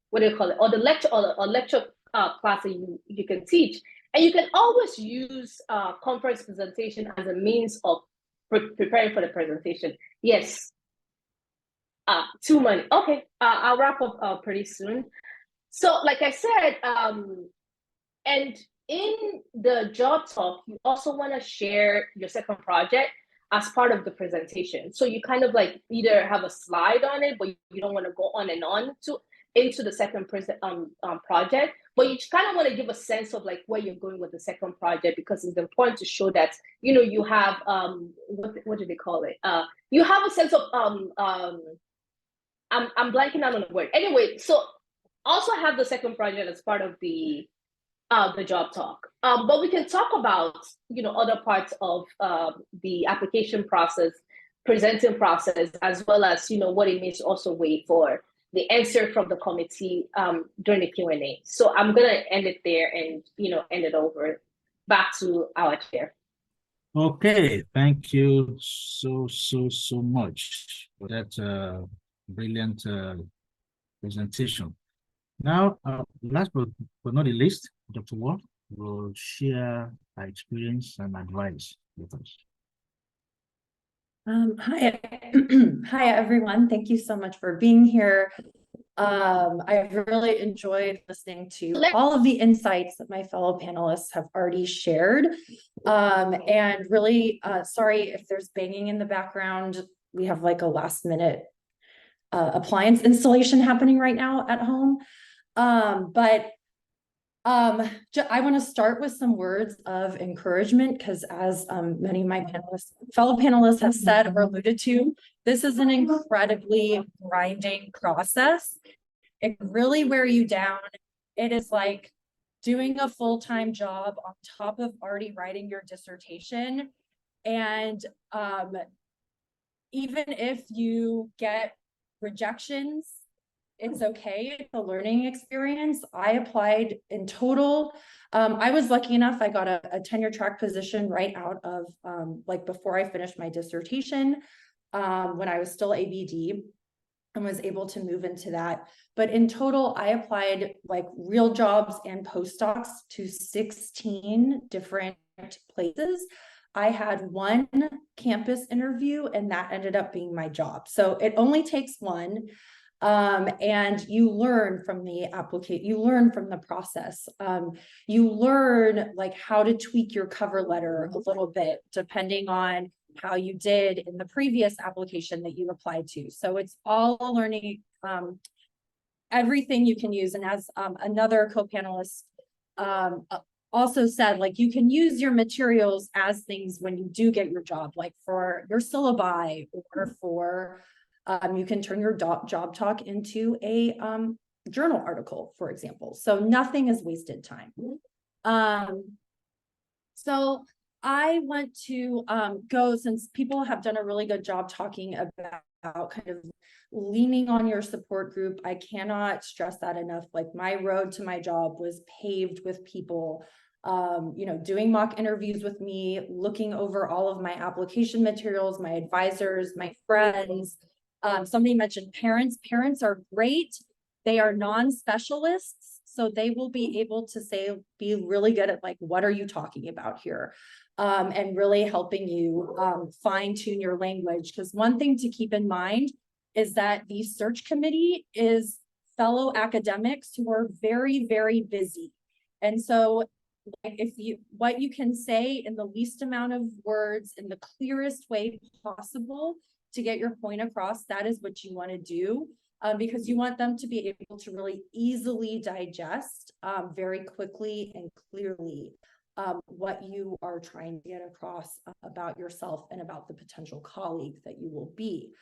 what do you call it, or the lecture or lecture class that you can teach. And you can always use conference presentation as a means of preparing for the presentation. Yes. Too many. Okay, I'll wrap up pretty soon. So like I said, and in the job talk, you also want to share your second project as part of the presentation. So you kind of like either have a slide on it, but you don't want to go on and on into the second project, but you kind of want to give a sense of like where you're going with the second project, because it's important to show that, you have, what do they call it? You have a sense of, I'm blanking out on the word. Anyway, so also have the second project as part of the job talk. But we can talk about, other parts of the application process, presenting process, as well as, what it means to also wait for the answer from the committee during the Q&A. So I'm gonna end it there and end it over back to our chair. Okay, thank you so much for that brilliant presentation. Now, last but not the least, Dr. Ward will share her experience and advice with us. Hi, hi everyone. Thank you so much for being here. I've really enjoyed listening to all of the insights that my fellow panelists have already shared. And really, sorry if there's banging in the background. We have like a last minute appliance installation happening right now at home. I want to start with some words of encouragement because as many of my fellow panelists have said or alluded to, this is an incredibly grinding process. It can really wear you down. It is like doing a full-time job on top of already writing your dissertation. And even if you get rejections, it's okay. It's a learning experience. I applied in total. I was lucky enough, I got a tenure track position right out of like before I finished my dissertation when I was still ABD and was able to move into that. But in total, I applied like real jobs and postdocs to 16 different places. I had one campus interview and that ended up being my job. So it only takes one. And you learn from the application, you learn from the process. You learn like how to tweak your cover letter a little bit, depending on how you did in the previous application that you applied to. So it's all learning, everything you can use. And as another co-panelist also said, like you can use your materials as things when you do get your job, like for your syllabi or for you can turn your job talk into a journal article, for example. So nothing is wasted time. So I want to go, since people have done a really good job talking about kind of leaning on your support group. I cannot stress that enough. Like my road to my job was paved with people doing mock interviews with me, looking over all of my application materials, my advisors, my friends. Somebody mentioned parents. Parents are great. They are non-specialists, so they will be able to be really good at like, what are you talking about here? And really helping you fine tune your language. Because one thing to keep in mind is that the search committee is fellow academics who are very, very busy. And so what you can say in the least amount of words in the clearest way possible to get your point across, that is what you want to do, because you want them to be able to really easily digest very quickly and clearly what you are trying to get across about yourself and about the potential colleague that you will be.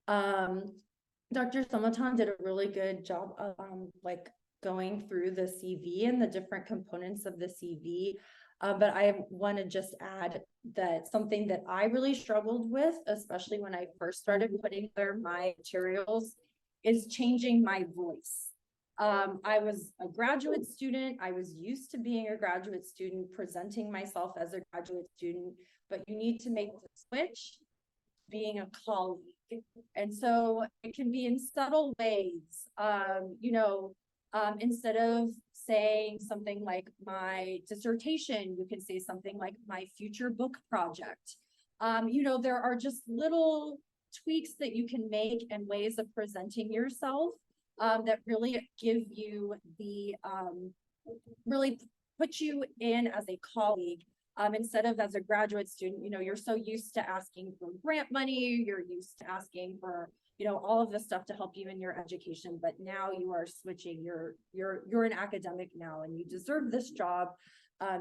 Dr. Somatan did a really good job of like going through the CV and the different components of the CV. But I want to just add that something that I really struggled with, especially when I first started putting together my materials, is changing my voice. I was a graduate student. I was used to being a graduate student, presenting myself as a graduate student, but you need to make the switch being a colleague. And so it can be in subtle ways, instead of saying something like my dissertation, you can say something like my future book project. There are just little tweaks that you can make and ways of presenting yourself that really give you the, really put you in as a colleague. Instead of as a graduate student, you're so used to asking for grant money, you're used to asking for, all of this stuff to help you in your education, but now you are switching, you're an academic now and you deserve this job.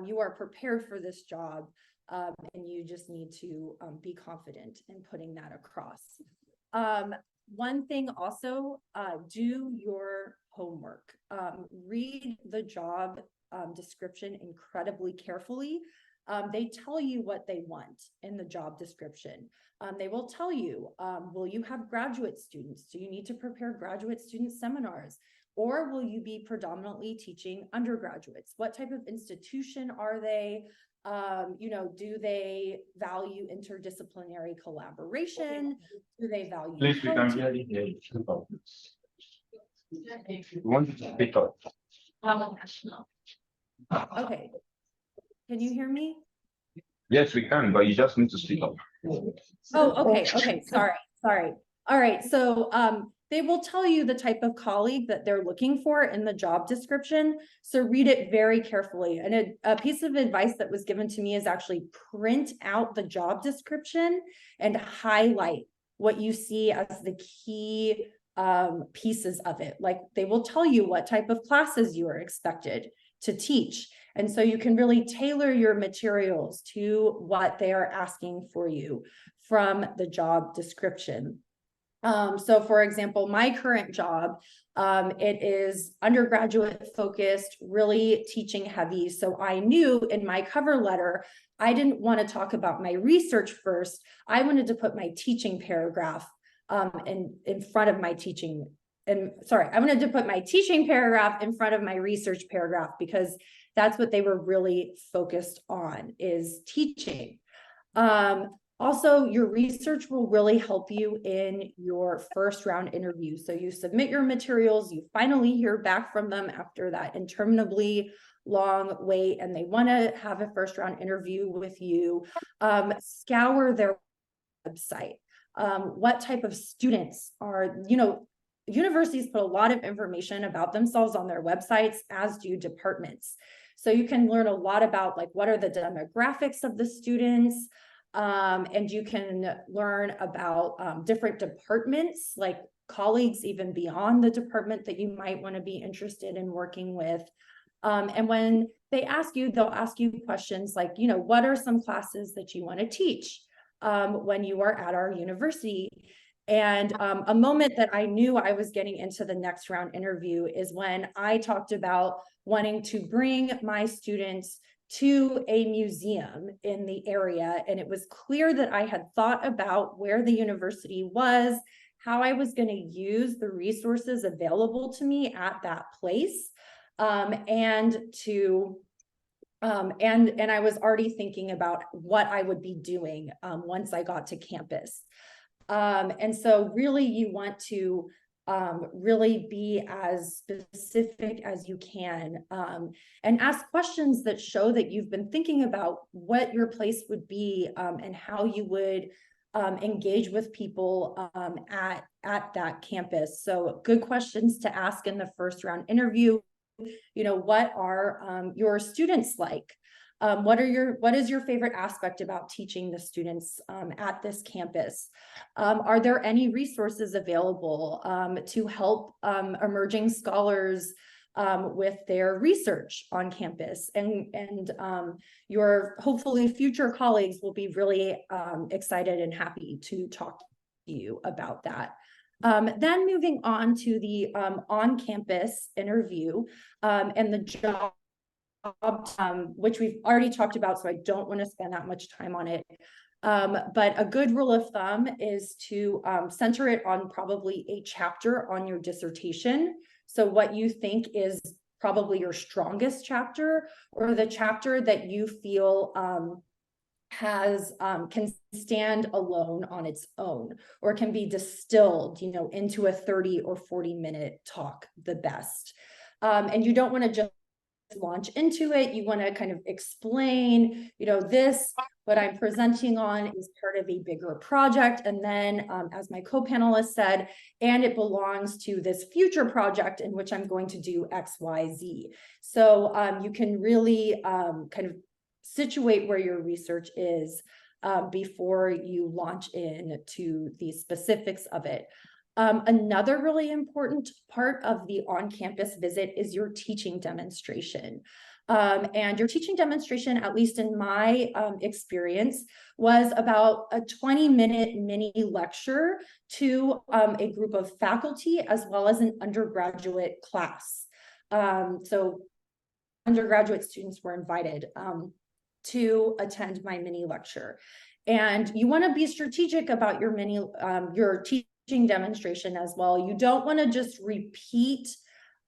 You are prepared for this job, and you just need to be confident in putting that across. One thing also, do your homework. Read the job description incredibly carefully. They tell you what they want in the job description. They will tell you, will you have graduate students? Do you need to prepare graduate student seminars? Or will you be predominantly teaching undergraduates? What type of institution are they? Do they value interdisciplinary collaboration? Do they value? Please, we can hear you. We want you to speak up. Okay. Can you hear me? Yes, we can, but you just need to speak up. Oh, okay, sorry. All right, so they will tell you the type of colleague that they're looking for in the job description. So read it very carefully. And a piece of advice that was given to me is actually print out the job description and highlight what you see as the key pieces of it. Like they will tell you what type of classes you are expected to teach. And so you can really tailor your materials to what they are asking for you from the job description. So for example, my current job, it is undergraduate focused, really teaching heavy. So I knew in my cover letter, I didn't want to talk about my research first. I wanted to put my teaching paragraph in front of my teaching. And sorry, I wanted to put my teaching paragraph in front of my research paragraph because that's what they were really focused on, is teaching. Also, your research will really help you in your first round interview. So you submit your materials, you finally hear back from them after that interminably long wait, and they want to have a first round interview with you. Scour their website. What type of students are, universities put a lot of information about themselves on their websites, as do departments. So you can learn a lot about like what are the demographics of the students, and you can learn about different departments, like colleagues even beyond the department that you might want to be interested in working with. And when they ask you, they'll ask you questions like, what are some classes that you want to teach when you are at our university? And a moment that I knew I was getting into the next round interview is when I talked about wanting to bring my students to a museum in the area. And it was clear that I had thought about where the university was, how I was going to use the resources available to me at that place. And I was already thinking about what I would be doing once I got to campus. And so really you want to really be as specific as you can, and ask questions that show that you've been thinking about what your place would be, and how you would engage with people at that campus. So good questions to ask in the first round interview. What are your students like? What is your favorite aspect about teaching the students at this campus? Are there any resources available to help emerging scholars with their research on campus? And your hopefully future colleagues will be really excited and happy to talk to you about that. Then moving on to the on-campus interview and the job, which we've already talked about, so I don't want to spend that much time on it. But a good rule of thumb is to center it on probably a chapter on your dissertation. So what you think is probably your strongest chapter, or the chapter that you feel can stand alone on its own, or can be distilled, into a 30 or 40-minute talk the best. And you don't want to just launch into it. You want to kind of explain, this, what I'm presenting on is part of a bigger project. And then as my co-panelist said, and it belongs to this future project in which I'm going to do X, Y, Z. So you can really kind of situate where your research is before you launch into the specifics of it. Another really important part of the on-campus visit is your teaching demonstration. And your teaching demonstration, at least in my experience, was about a 20-minute mini lecture to a group of faculty as well as an undergraduate class. So undergraduate students were invited. to attend my mini lecture. And you want to be strategic about your your teaching demonstration as well. You don't want to just repeat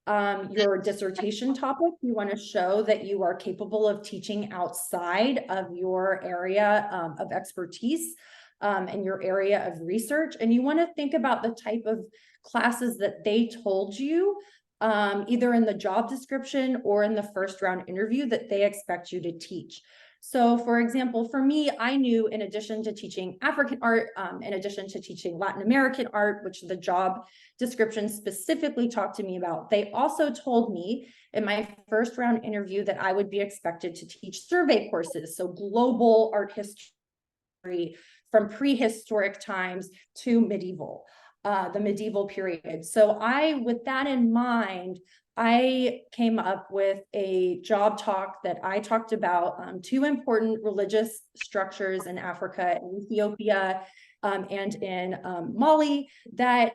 your dissertation topic. You want to show that you are capable of teaching outside of your area of expertise and your area of research. And you want to think about the type of classes that they told you either in the job description or in the first round interview that they expect you to teach. So for example, for me, I knew in addition to teaching African art, in addition to teaching Latin American art, which the job description specifically talked to me about, they also told me in my first round interview that I would be expected to teach survey courses. So global art history from prehistoric times to medieval, the medieval period. So with that in mind, I came up with a job talk that I talked about two important religious structures in Africa and Ethiopia and in Mali that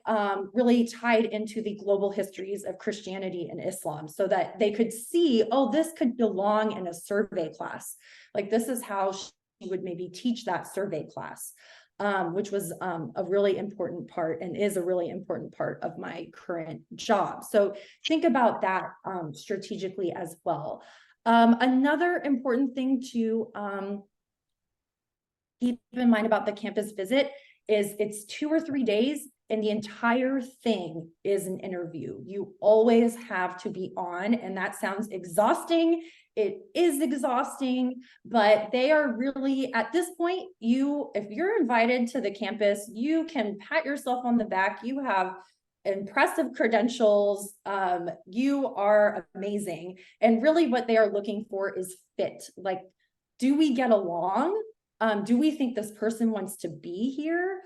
really tied into the global histories of Christianity and Islam so that they could see, oh, this could belong in a survey class. Like this is how she would maybe teach that survey class. Which was a really important part and is a really important part of my current job. So think about that strategically as well. Another important thing to keep in mind about the campus visit is it's 2 or 3 days and the entire thing is an interview. You always have to be on, and that sounds exhausting. It is exhausting, but they are really, at this point, if you're invited to the campus, you can pat yourself on the back. You have impressive credentials. You are amazing. And really what they are looking for is fit. Like, do we get along? Do we think this person wants to be here?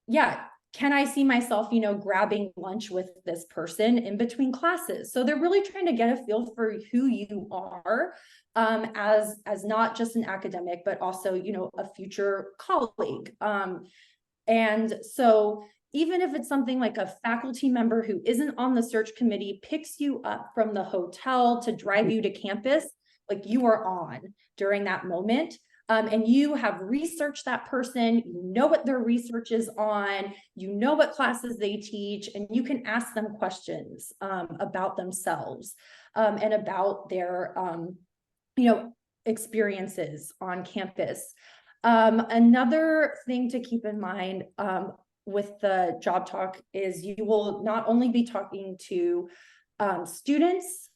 Yeah, can I see myself, grabbing lunch with this person in between classes? So they're really trying to get a feel for who you are as not just an academic, but also, a future colleague. And so even if it's something like a faculty member who isn't on the search committee picks you up from the hotel to drive you to campus, like you are on during that moment. And you have researched that person, you know what their research is on, you know what classes they teach, and you can ask them questions about themselves and about their experiences on campus. Another thing to keep in mind with the job talk is you will not only be talking to students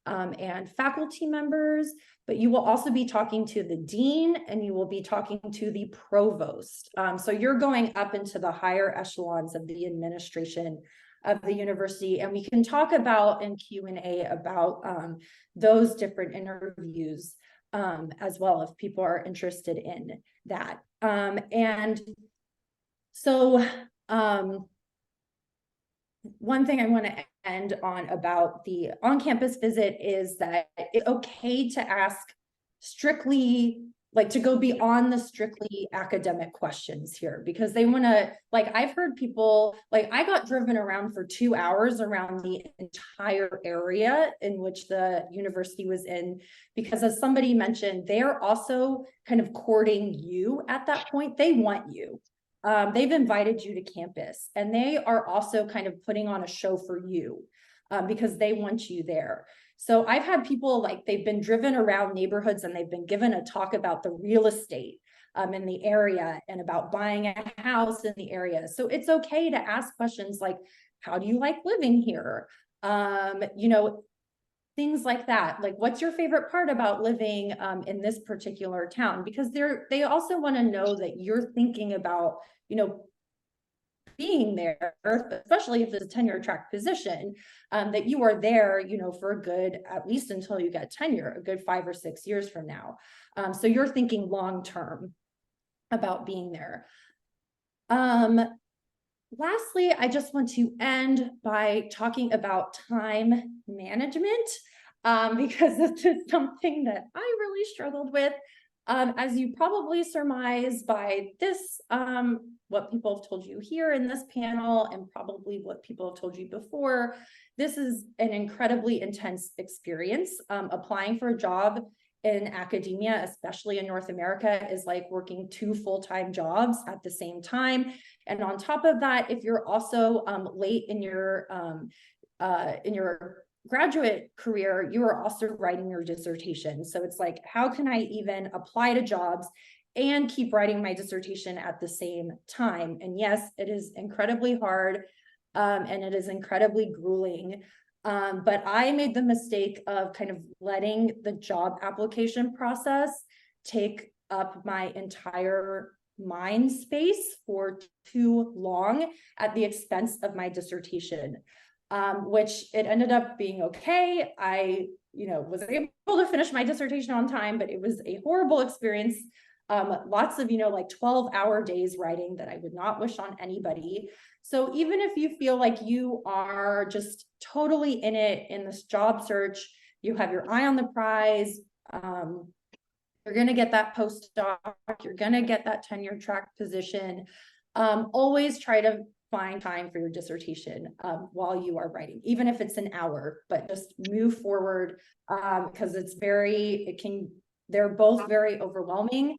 and faculty members, but you will also be talking to the dean and you will be talking to the provost. So you're going up into the higher echelons of the administration of the university. And we can talk about in Q&A about those different interviews as well, if people are interested in that. And so one thing I want to end on about the on-campus visit is that it's okay to ask strictly, like to go beyond the strictly academic questions here, because they want to, like, I've heard people, like I got driven around for 2 hours around the entire area in which the university was in, because as somebody mentioned, they're also kind of courting you at that point. They want you. They've invited you to campus and they are also kind of putting on a show for you because they want you there. So I've had people, like, they've been driven around neighborhoods and they've been given a talk about the real estate in the area and about buying a house in the area. So it's okay to ask questions like, how do you like living here? Things like that. Like, what's your favorite part about living in this particular town? Because they also want to know that you're thinking about, being there, especially if it's a tenure track position, that you are there, for a good, at least until you get tenure, a good 5 or 6 years from now. So you're thinking long-term about being there. Lastly, I just want to end by talking about time management, because this is something that I really struggled with. As you probably surmise by this, what people have told you here in this panel, and probably what people have told you before, this is an incredibly intense experience. Applying for a job in academia, especially in North America, is like working 2 full-time jobs at the same time. And on top of that, if you're also late in your graduate career, you are also writing your dissertation. So it's like, how can I even apply to jobs and keep writing my dissertation at the same time? And yes, it is incredibly hard, and it is incredibly grueling. But I made the mistake of kind of letting the job application process take up my entire mind space for too long at the expense of my dissertation, which it ended up being okay. I, was able to finish my dissertation on time, but it was a horrible experience. Lots of, like 12-hour days writing that I would not wish on anybody. So even if you feel like you are just totally in it in this job search, you have your eye on the prize, you're going to get that postdoc, you're going to get that tenure track position. Always try to find time for your dissertation while you are writing, even if it's an hour, but just move forward, because they're both very overwhelming.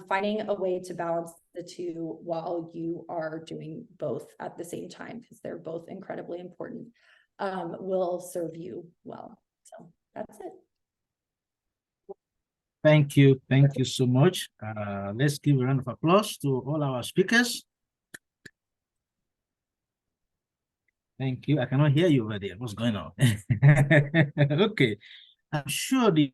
Finding a way to balance the two while you are doing both at the same time, because they're both incredibly important, will serve you well. So that's it. Thank you. Thank you so much. Let's give a round of applause to all our speakers. Thank you. I cannot hear you over there. What's going on? Okay. I'm sure the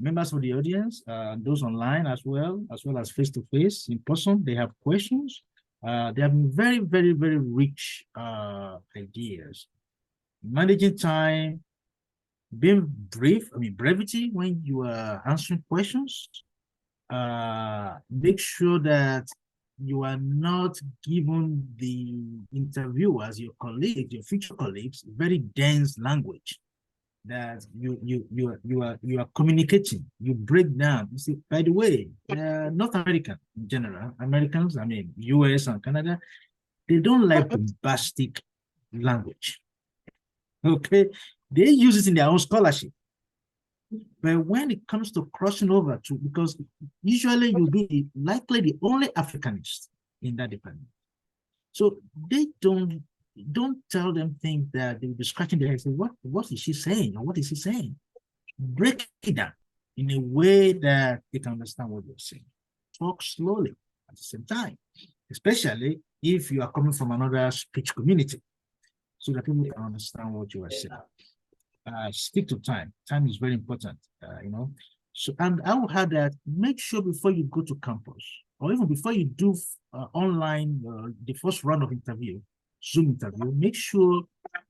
members of the audience, those online as well as face-to-face, in person, they have questions. They have very, very, very rich ideas. Managing time, being brief, brevity when you are answering questions. Make sure that you are not giving the interviewers, your colleagues, your future colleagues, very dense language that you are communicating. You break down. You see, by the way, North American in general, Americans, US and Canada, they don't like bombastic language. Okay, they use it in their own scholarship. But when it comes to crossing over to, because usually you'll be likely the only Africanist in that department. So they don't tell them things that they'll be scratching their head saying, what is she saying? Or what is he saying? Break it down in a way that they can understand what you're saying. Talk slowly at the same time, especially if you are coming from another speech community, so that people can understand what you are saying. Stick to time. Time is very important, So, and I will have that, make sure before you go to campus, or even before you do online, the first round of interview, Zoom interview, make sure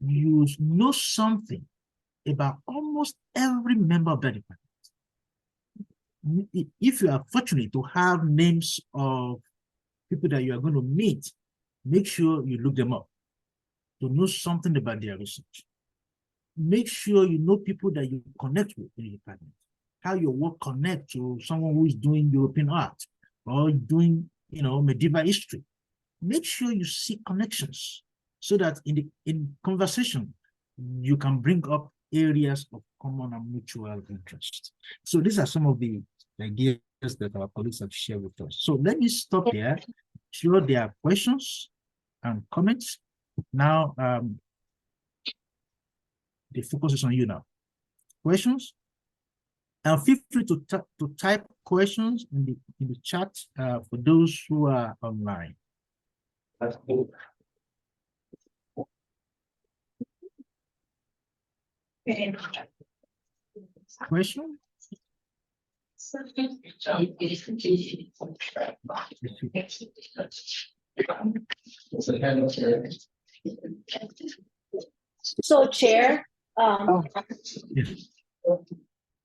you know something about almost every member of that department. If you are fortunate to have names of people that you are going to meet, make sure you look them up to know something about their research. Make sure you know people that you connect with in the department, how your work connect to someone who is doing European art or doing, medieval history. Make sure you see connections so that in conversation, you can bring up areas of common and mutual interest. So these are some of the ideas that our colleagues have shared with us. So let me stop there. Sure, there are questions and comments. Now, the focus is on you now. Questions? And feel free to type questions in the chat for those who are online. Question? So, Chair, Yes.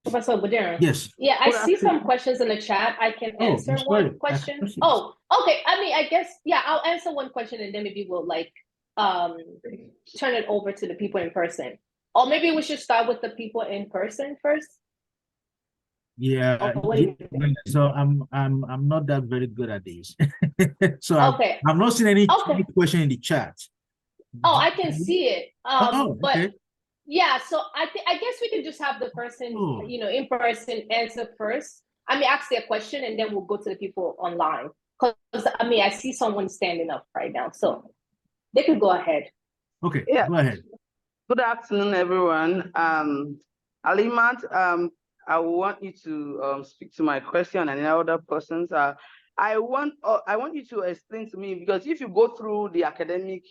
Professor Budera. Yes. Yeah, I see some questions in the chat. I can answer one question. Oh, okay. I guess, yeah, I'll answer one question and then maybe we'll turn it over to the people in person. Or maybe we should start with the people in person first. Yeah. So I'm not that very good at this. So okay. I'm not seeing any question in the chat. Oh, I can see it. Oh, But okay. yeah, so I guess we could just have the person, Oh. in person answer first. I mean, ask their question and then we'll go to the people online. Because I mean, I see someone standing up right now, so they could go ahead. Okay, Yeah. go ahead. Good afternoon, everyone. Alimat, I want you to speak to my question and the other persons. I want you to explain to me, because if you go through the academic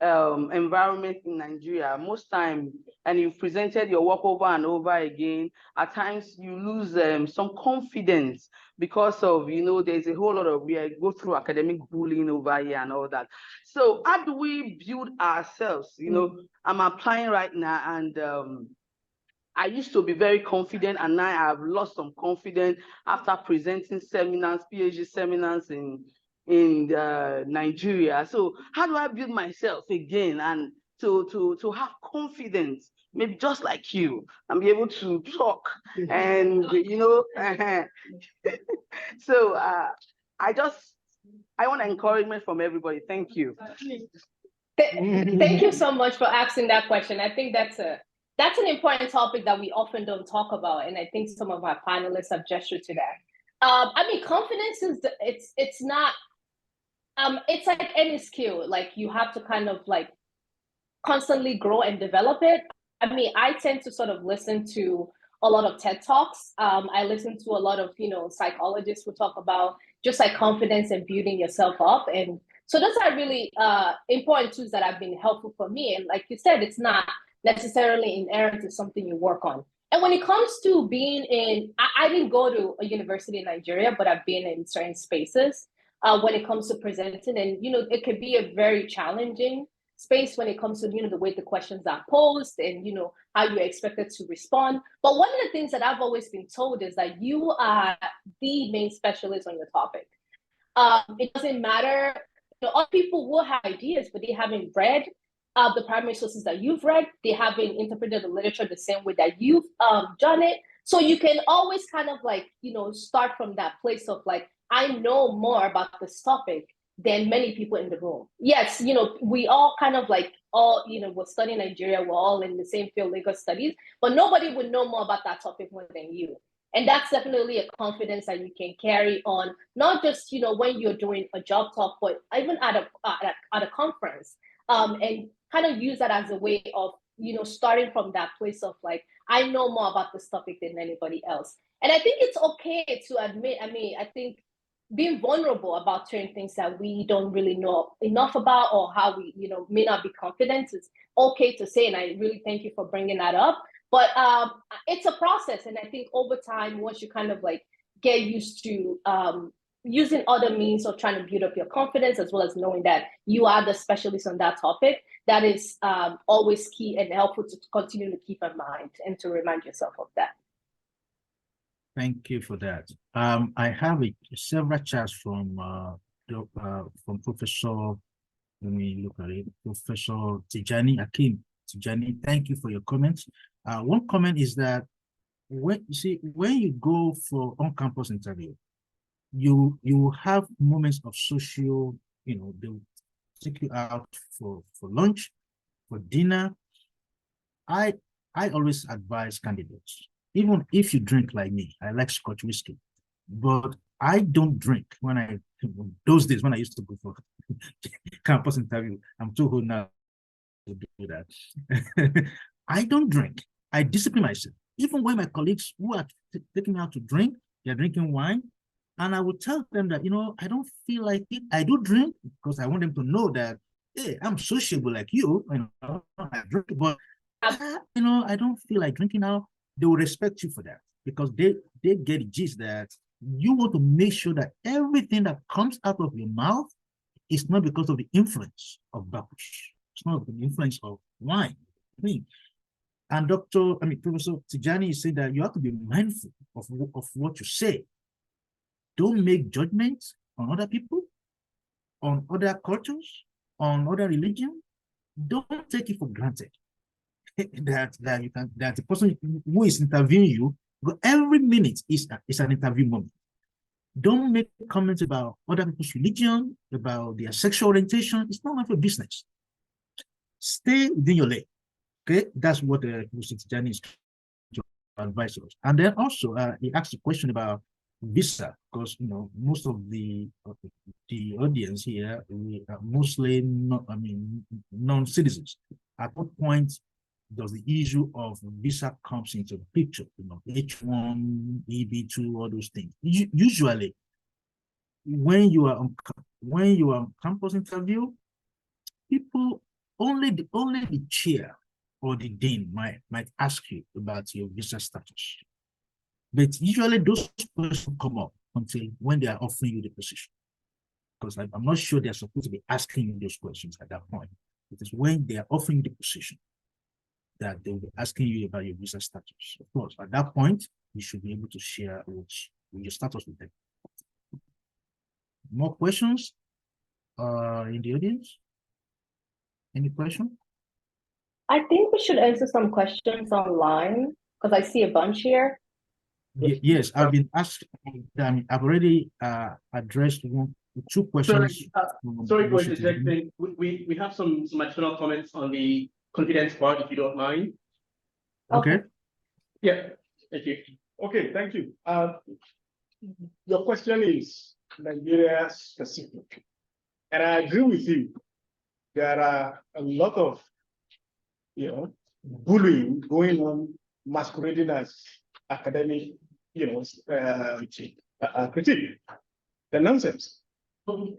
environment in Nigeria, most time, and you've presented your work over and over again, at times you lose some confidence because of, there's a whole lot of, we go through academic bullying over here and all that. So how do we build ourselves? I'm applying right now, and I used to be very confident, and now I have lost some confidence after presenting seminars, PhD seminars in Nigeria. So how do I build myself again and to have confidence, maybe just like you, and be able to talk and so I want encouragement from everybody. Thank you. Thank you so much for asking that question. I think that's an important topic that we often don't talk about, and I think some of our panelists have gestured to that. I mean, confidence it's not. It's like any skill. Like, you have to kind of like constantly grow and develop it. I mean, I tend to sort of listen to a lot of TED Talks. I listen to a lot of, psychologists who talk about just like confidence and building yourself up. And so those are really important tools that have been helpful for me. And like you said, it's not necessarily inherent to something you work on. And when it comes to being I didn't go to a university in Nigeria, but I've been in certain spaces when it comes to presenting. And, it could be a very challenging space when it comes to, the way the questions are posed and, how you're expected to respond. But one of the things that I've always been told is that you are the main specialist on your topic. It doesn't matter, other people will have ideas, but they haven't read the primary sources that you've read. They haven't interpreted the literature the same way that you've done it. So you can always kind of like, start from that place of like, I know more about this topic than many people in the room. Yes, we all kind of like we're studying Nigeria, we're all in the same field, legal studies, but nobody would know more about that topic more than you. And that's definitely a confidence that you can carry on, not just, when you're doing a job talk, but even at a conference, and kind of use that as a way of, starting from that place of like, I know more about this topic than anybody else. And I think it's okay to admit, I think being vulnerable about certain things that we don't really know enough about, or how we, may not be confident, is okay to say. And I really thank you for bringing that up. But it's a process. And I think over time, once you kind of like get used to using other means of trying to build up your confidence, as well as knowing that you are the specialist on that topic, that is always key and helpful to continue to keep in mind and to remind yourself of that. Thank you for that. I have several chats from Professor. Let me look at it. Professor Tijani Akim. Tijani, thank you for your comments. One comment is that when you go for on-campus interview, you have moments of social. They'll take you out for lunch, for dinner. I always advise candidates, even if you drink like me, I like Scotch whiskey, but I don't drink those days when I used to go for campus interview. I'm too old now to do that. I don't drink. I discipline myself. Even when my colleagues who are taking me out to drink, they're drinking wine, and I would tell them that, I don't feel like it. I do drink because I want them to know that, hey, I'm sociable like you. I drink, but I don't feel like drinking now. They will respect you for that, because they get the gist that you want to make sure that everything that comes out of your mouth is not because of the influence of bubbles. It's not the influence of wine. And Professor Tijani is saying that you have to be mindful of what you say. Don't make judgments on other people, on other cultures, on other religions. Don't take it for granted that the person who is interviewing you, but every minute is an interview moment. Don't make comments about other people's religion, about their sexual orientation. It's none of your business. stay within your lane. Okay, that's what Mr. Tijani is to advise us. And then also, he asked a question about visa, because most of the audience here we are mostly non-citizens. At what point does the issue of visa comes into the picture? H1, EB2, all those things. Usually, when you are on campus interview, people only the chair or the dean might ask you about your visa status. But usually those questions come up until when they are offering you the position. Because I'm not sure they're supposed to be asking you those questions at that point. It is when they are offering you the position that they will be asking you about your visa status. Of course, at that point, you should be able to share your status with them. More questions in the audience? Any question? I think we should answer some questions online because I see a bunch here. Yes, I've been asked. I've already addressed two questions. Sorry for interjecting. We have some additional comments on the confidence part, if you don't mind. Okay. Yeah. Thank you. Okay, thank you. Your question is Nigeria specific, and I agree with you. There are a lot of, bullying going on, masquerading as academic, critique. The nonsense.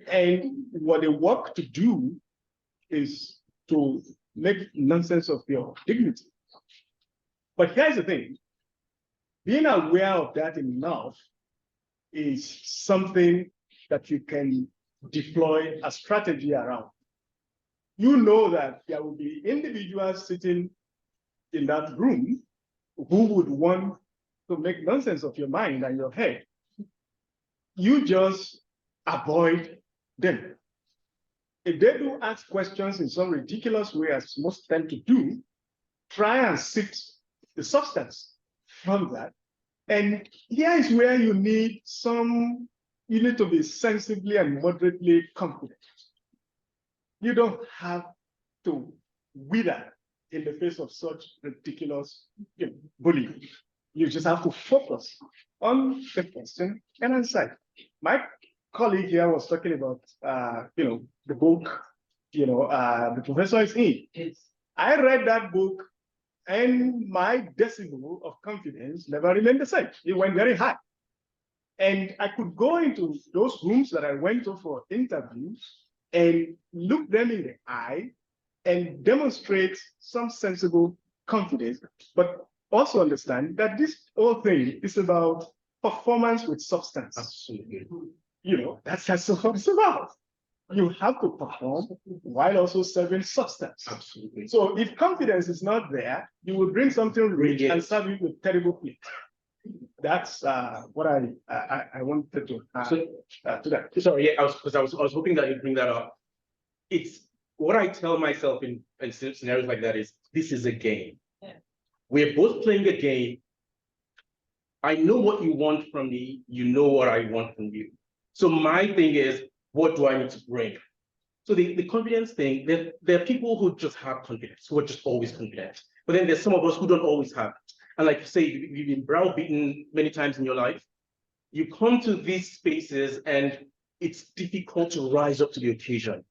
And what they work to do is to make nonsense of your dignity. But here's the thing. Being aware of that enough is something that you can deploy a strategy around. You know that there will be individuals sitting in that room who would want to make nonsense of your mind and your head. You just avoid them. If they do ask questions in some ridiculous way, as most tend to do, try and sift the substance from that. And here is where you need to be sensibly and moderately confident. You don't have to wither in the face of such ridiculous bullying. You just have to focus on the question and answer. My colleague here was talking about, the book, the professor is in. I read that book and my decibel of confidence never remained the same. It went very high. And I could go into those rooms that I went to for interviews and look them in the eye and demonstrate some sensible confidence, but also understand that this whole thing is about performance with substance. Absolutely. That's what it's about. You have to perform while also serving substance. Absolutely. So if confidence is not there, you will bring something rich and serve it with terrible plate. That's what I wanted to add to that. Sorry, yeah, I was hoping that you'd bring that up. It's what I tell myself in scenarios like that is, this is a game. Yeah. We're both playing a game. I know what you want from me. You know what I want from you. So my thing is, what do I need to bring? So the confidence thing, there are people who just have confidence, who are just always confident. But then there's some of us who don't always have it. And like you say, you've been browbeaten many times in your life. You come to these spaces and it's difficult to rise up to the occasion.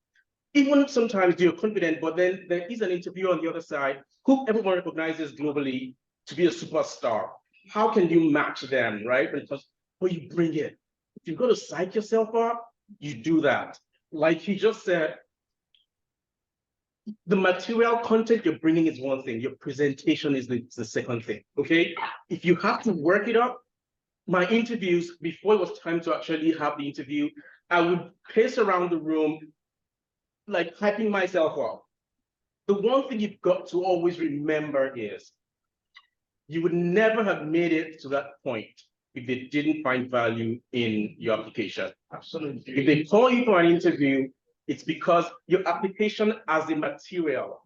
Even sometimes you're confident, but then there is an interviewer on the other side who everyone recognizes globally to be a superstar. How can you match them, right? Because you bring it. If you've got to psych yourself up, you do that. Like he just said, the material content you're bringing is one thing. Your presentation is the second thing, okay? If you have to work it up, my interviews, before it was time to actually have the interview, I would pace around the room, like hyping myself up. The one thing you've got to always remember is you would never have made it to that point if they didn't find value in your application. Absolutely. If they call you for an interview, it's because your application as a material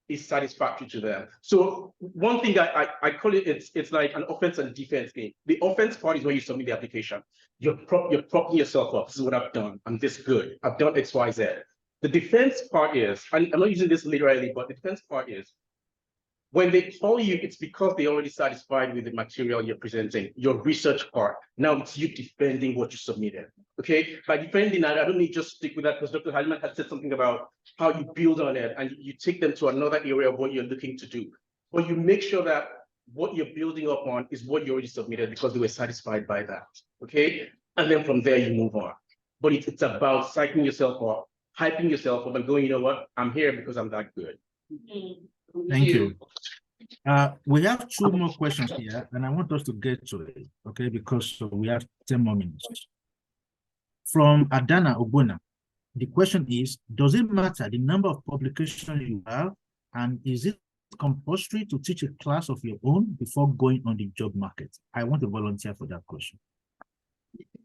is satisfactory to them. So one thing that I call it's like an offense and defense game. The offense part is when you submit the application. You're propping yourself up. This is what I've done. I'm this good. I've done X, Y, Z. The defense part is, and I'm not using this literally, but the defense part is, when they call you, it's because they already satisfied with the material you're presenting, your research part. Now it's you defending what you submitted. Okay, by defending that, I don't need just stick with that because Dr. Haliman had said something about how you build on it and you take them to another area of what you're looking to do. But you make sure that what you're building up on is what you already submitted because they were satisfied by that. Okay, and then from there you move on. But it's about psyching yourself up, hyping yourself up, and going, you know what, I'm here because I'm that good. Thank you. We have 2 more questions here, and I want us to get to it, okay, because we have 10 more minutes. From Adana Obuna, the question is, does it matter the number of publications you have, and is it compulsory to teach a class of your own before going on the job market? I want to volunteer for that question.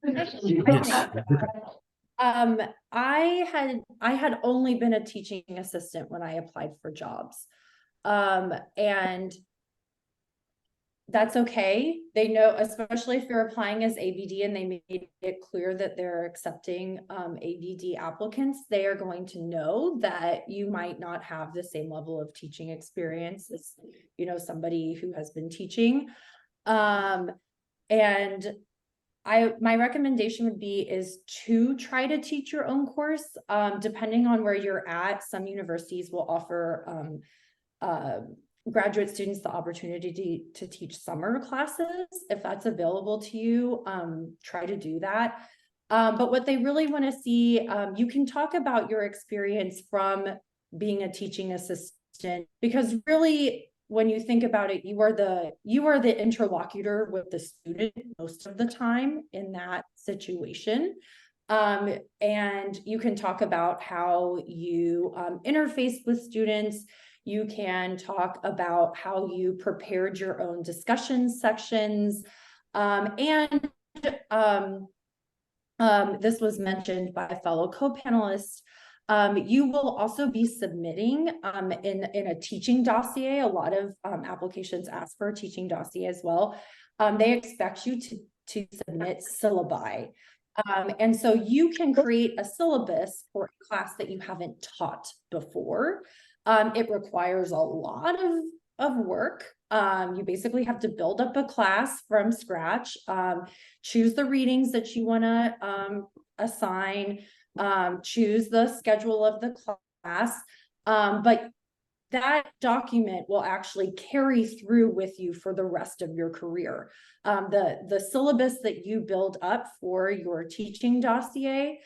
Yes, Rebecca. I had only been a teaching assistant when I applied for jobs. And that's okay. They know, especially if you're applying as ABD and they made it clear that they're accepting ABD applicants, they are going to know that you might not have the same level of teaching experience as, you know, somebody who has been teaching. And my recommendation would be is to try to teach your own course. Depending on where you're at, some universities will offer graduate students the opportunity to teach summer classes. If that's available to you, try to do that. But what they really want to see, you can talk about your experience from being a teaching assistant, because really, when you think about it, you are the interlocutor with the student most of the time in that situation. And you can talk about how you interface with students. You can talk about how you prepared your own discussion sections. And this was mentioned by a fellow co-panelist. You will also be submitting in a teaching dossier. A lot of applications ask for a teaching dossier as well. They expect you to submit syllabi. And so you can create a syllabus for a class that you haven't taught before. It requires a lot of work. You basically have to build up a class from scratch, choose the readings that you want to assign, choose the schedule of the class, but that document will actually carry through with you for the rest of your career. The syllabus that you build up for your teaching dossier,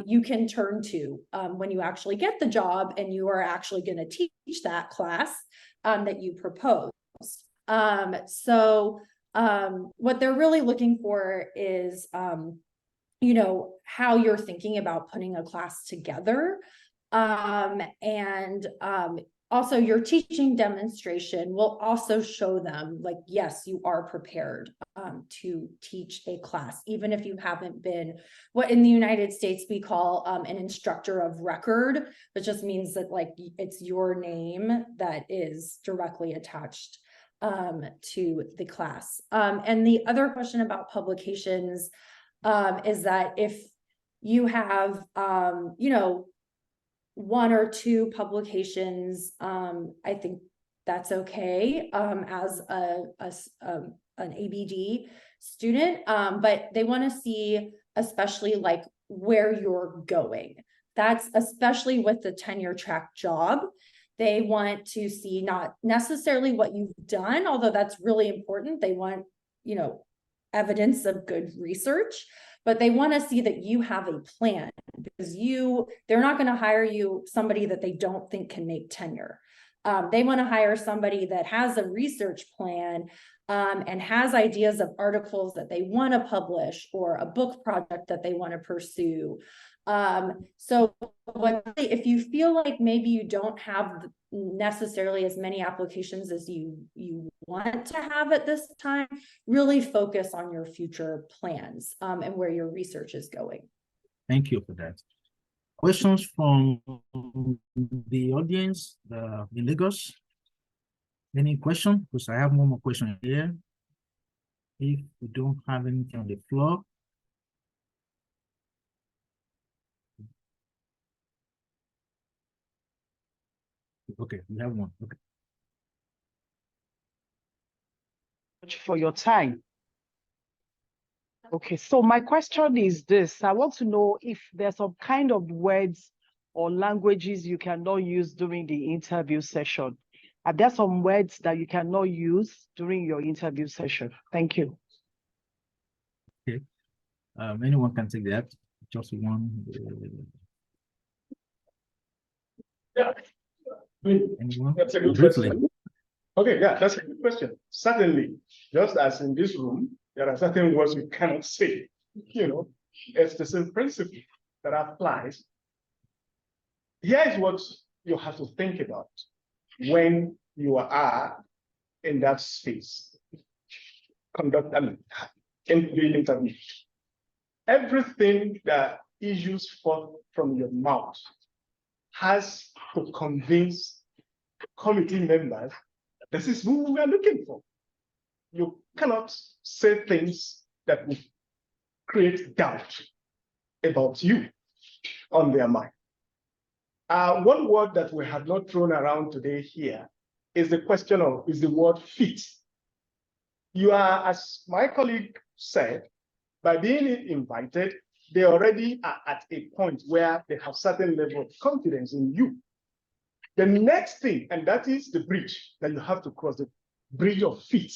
you can turn to when you actually get the job and you are actually going to teach that class that you proposed. So what they're really looking for is, you know, how you're thinking about putting a class together. And also your teaching demonstration will also show them, like, yes, you are prepared to teach a class, even if you haven't been what in the United States we call an instructor of record, which just means that, like, it's your name that is directly attached to the class. And the other question about publications is that if you have, you know, 1 or 2 publications, I think that's okay as an ABD student, but they want to see especially like where you're going. That's especially with the tenure track job. They want to see not necessarily what you've done, although that's really important. They want, you know, evidence of good research, but they want to see that you have a plan, because they're not going to hire you somebody that they don't think can make tenure. They want to hire somebody that has a research plan and has ideas of articles that they want to publish or a book project that they want to pursue. So if you feel like maybe you don't have necessarily as many applications as you want to have at this time, really focus on your future plans and where your research is going. Thank you for that. Questions from the audience in Lagos? Any question? Because I have one more question here. If we don't have anything on the floor. Okay, we have one. Okay. For your time. Okay, so my question is this. I want to know if there's some kind of words or languages you cannot use during the interview session. Are there some words that you cannot use during your interview session? Thank you. Okay. Anyone can take that. Just one. Yeah. Anyone? That's a good Briefly. question. Okay, yeah, that's a good question. Certainly, just as in this room, there are certain words you cannot say. You know, it's the same principle that applies. Here is what you have to think about when you are in that space. Conduct an interview. Everything that issues forth from your mouth has to convince committee members this is who we are looking for. You cannot say things that will create doubt about you on their mind. One word that we have not thrown around today here is the question of, is the word fit. You are, as my colleague said, by being invited, they already are at a point where they have certain level of confidence in you. The next thing, and that is the bridge that you have to cross, the bridge of fit.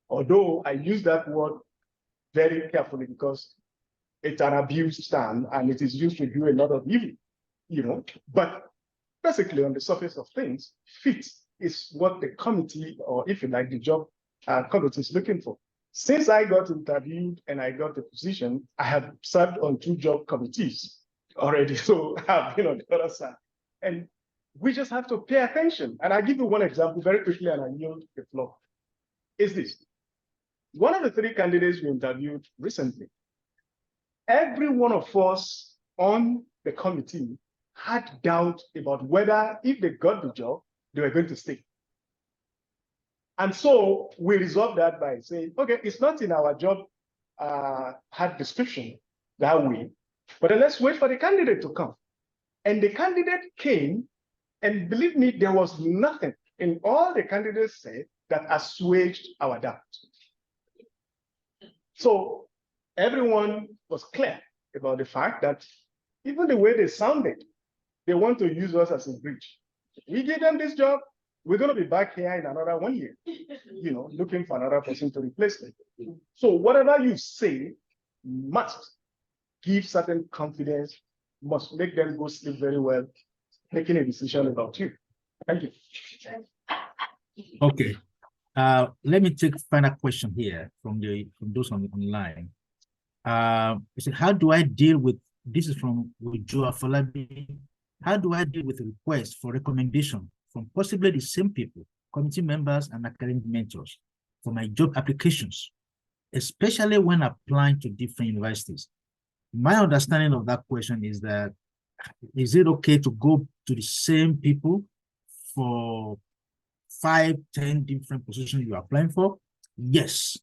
Although I use that word very carefully because it's an abused term and it is used to do a lot of evil, you know. But basically, on the surface of things, fit is what the committee, or if you like, the job committee is looking for. Since I got interviewed and I got the position, I have served on 2 job committees already. So I've been on the other side. And we just have to pay attention. And I'll give you one example very quickly and I yield the floor. Is this. One of the 3 candidates we interviewed recently, every one of us on the committee had doubt about whether if they got the job, they were going to stay. And so we resolved that by saying, okay, it's not in our job description that way, but then let's wait for the candidate to come. And the candidate came, and believe me, there was nothing in all the candidates said that assuaged our doubt. So everyone was clear about the fact that even the way they sounded, they want to use us as a bridge. We give them this job, we're going to be back here in another 1 year, you know, looking for another person to replace them. So whatever you say must give certain confidence, must make them go sleep very well, making a decision about you. Thank you. Okay. Let me take final question here from those online. How do I deal with, this is from Joa Falabi, how do I deal with a request for recommendation from possibly the same people, committee members and academic mentors for my job applications, especially when applying to different universities? My understanding of that question is that, is it okay to go to the same people for 5, 10 different positions you're applying for? Yes.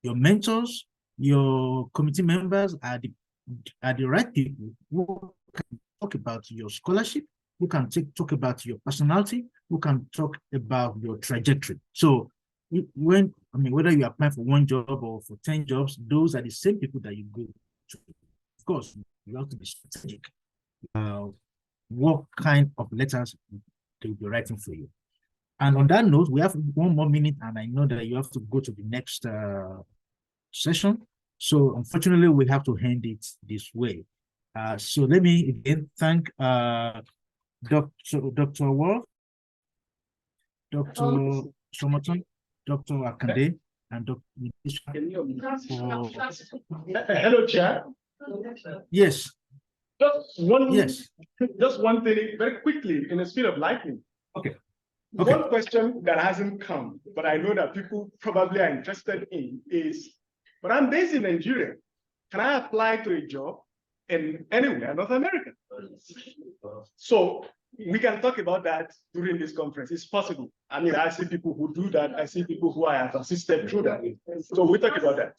Your mentors, your committee members are the right people who can talk about your scholarship, who can talk about your personality, who can talk about your trajectory. So whether you apply for 1 job or for 10 jobs, those are the same people that you go to. Of course, you have to be strategic. What kind of letters they will be writing for you. And on that note, we have 1 more minute, and I know that you have to go to the next session. So unfortunately, we have to end it this way. So let me again thank Dr. Wolf, Dr. Somerton, Dr. Akande, and Dr. Hello, Chair. Yes. Just one thing very quickly in the speed of lightning. Okay. One question that hasn't come, but I know that people probably are interested in is, but I'm based in Nigeria. Can I apply to a job in anywhere in North America? So we can talk about that during this conference. It's possible. I mean, I see people who do that. I see people who are assisted through that. So we talk about that.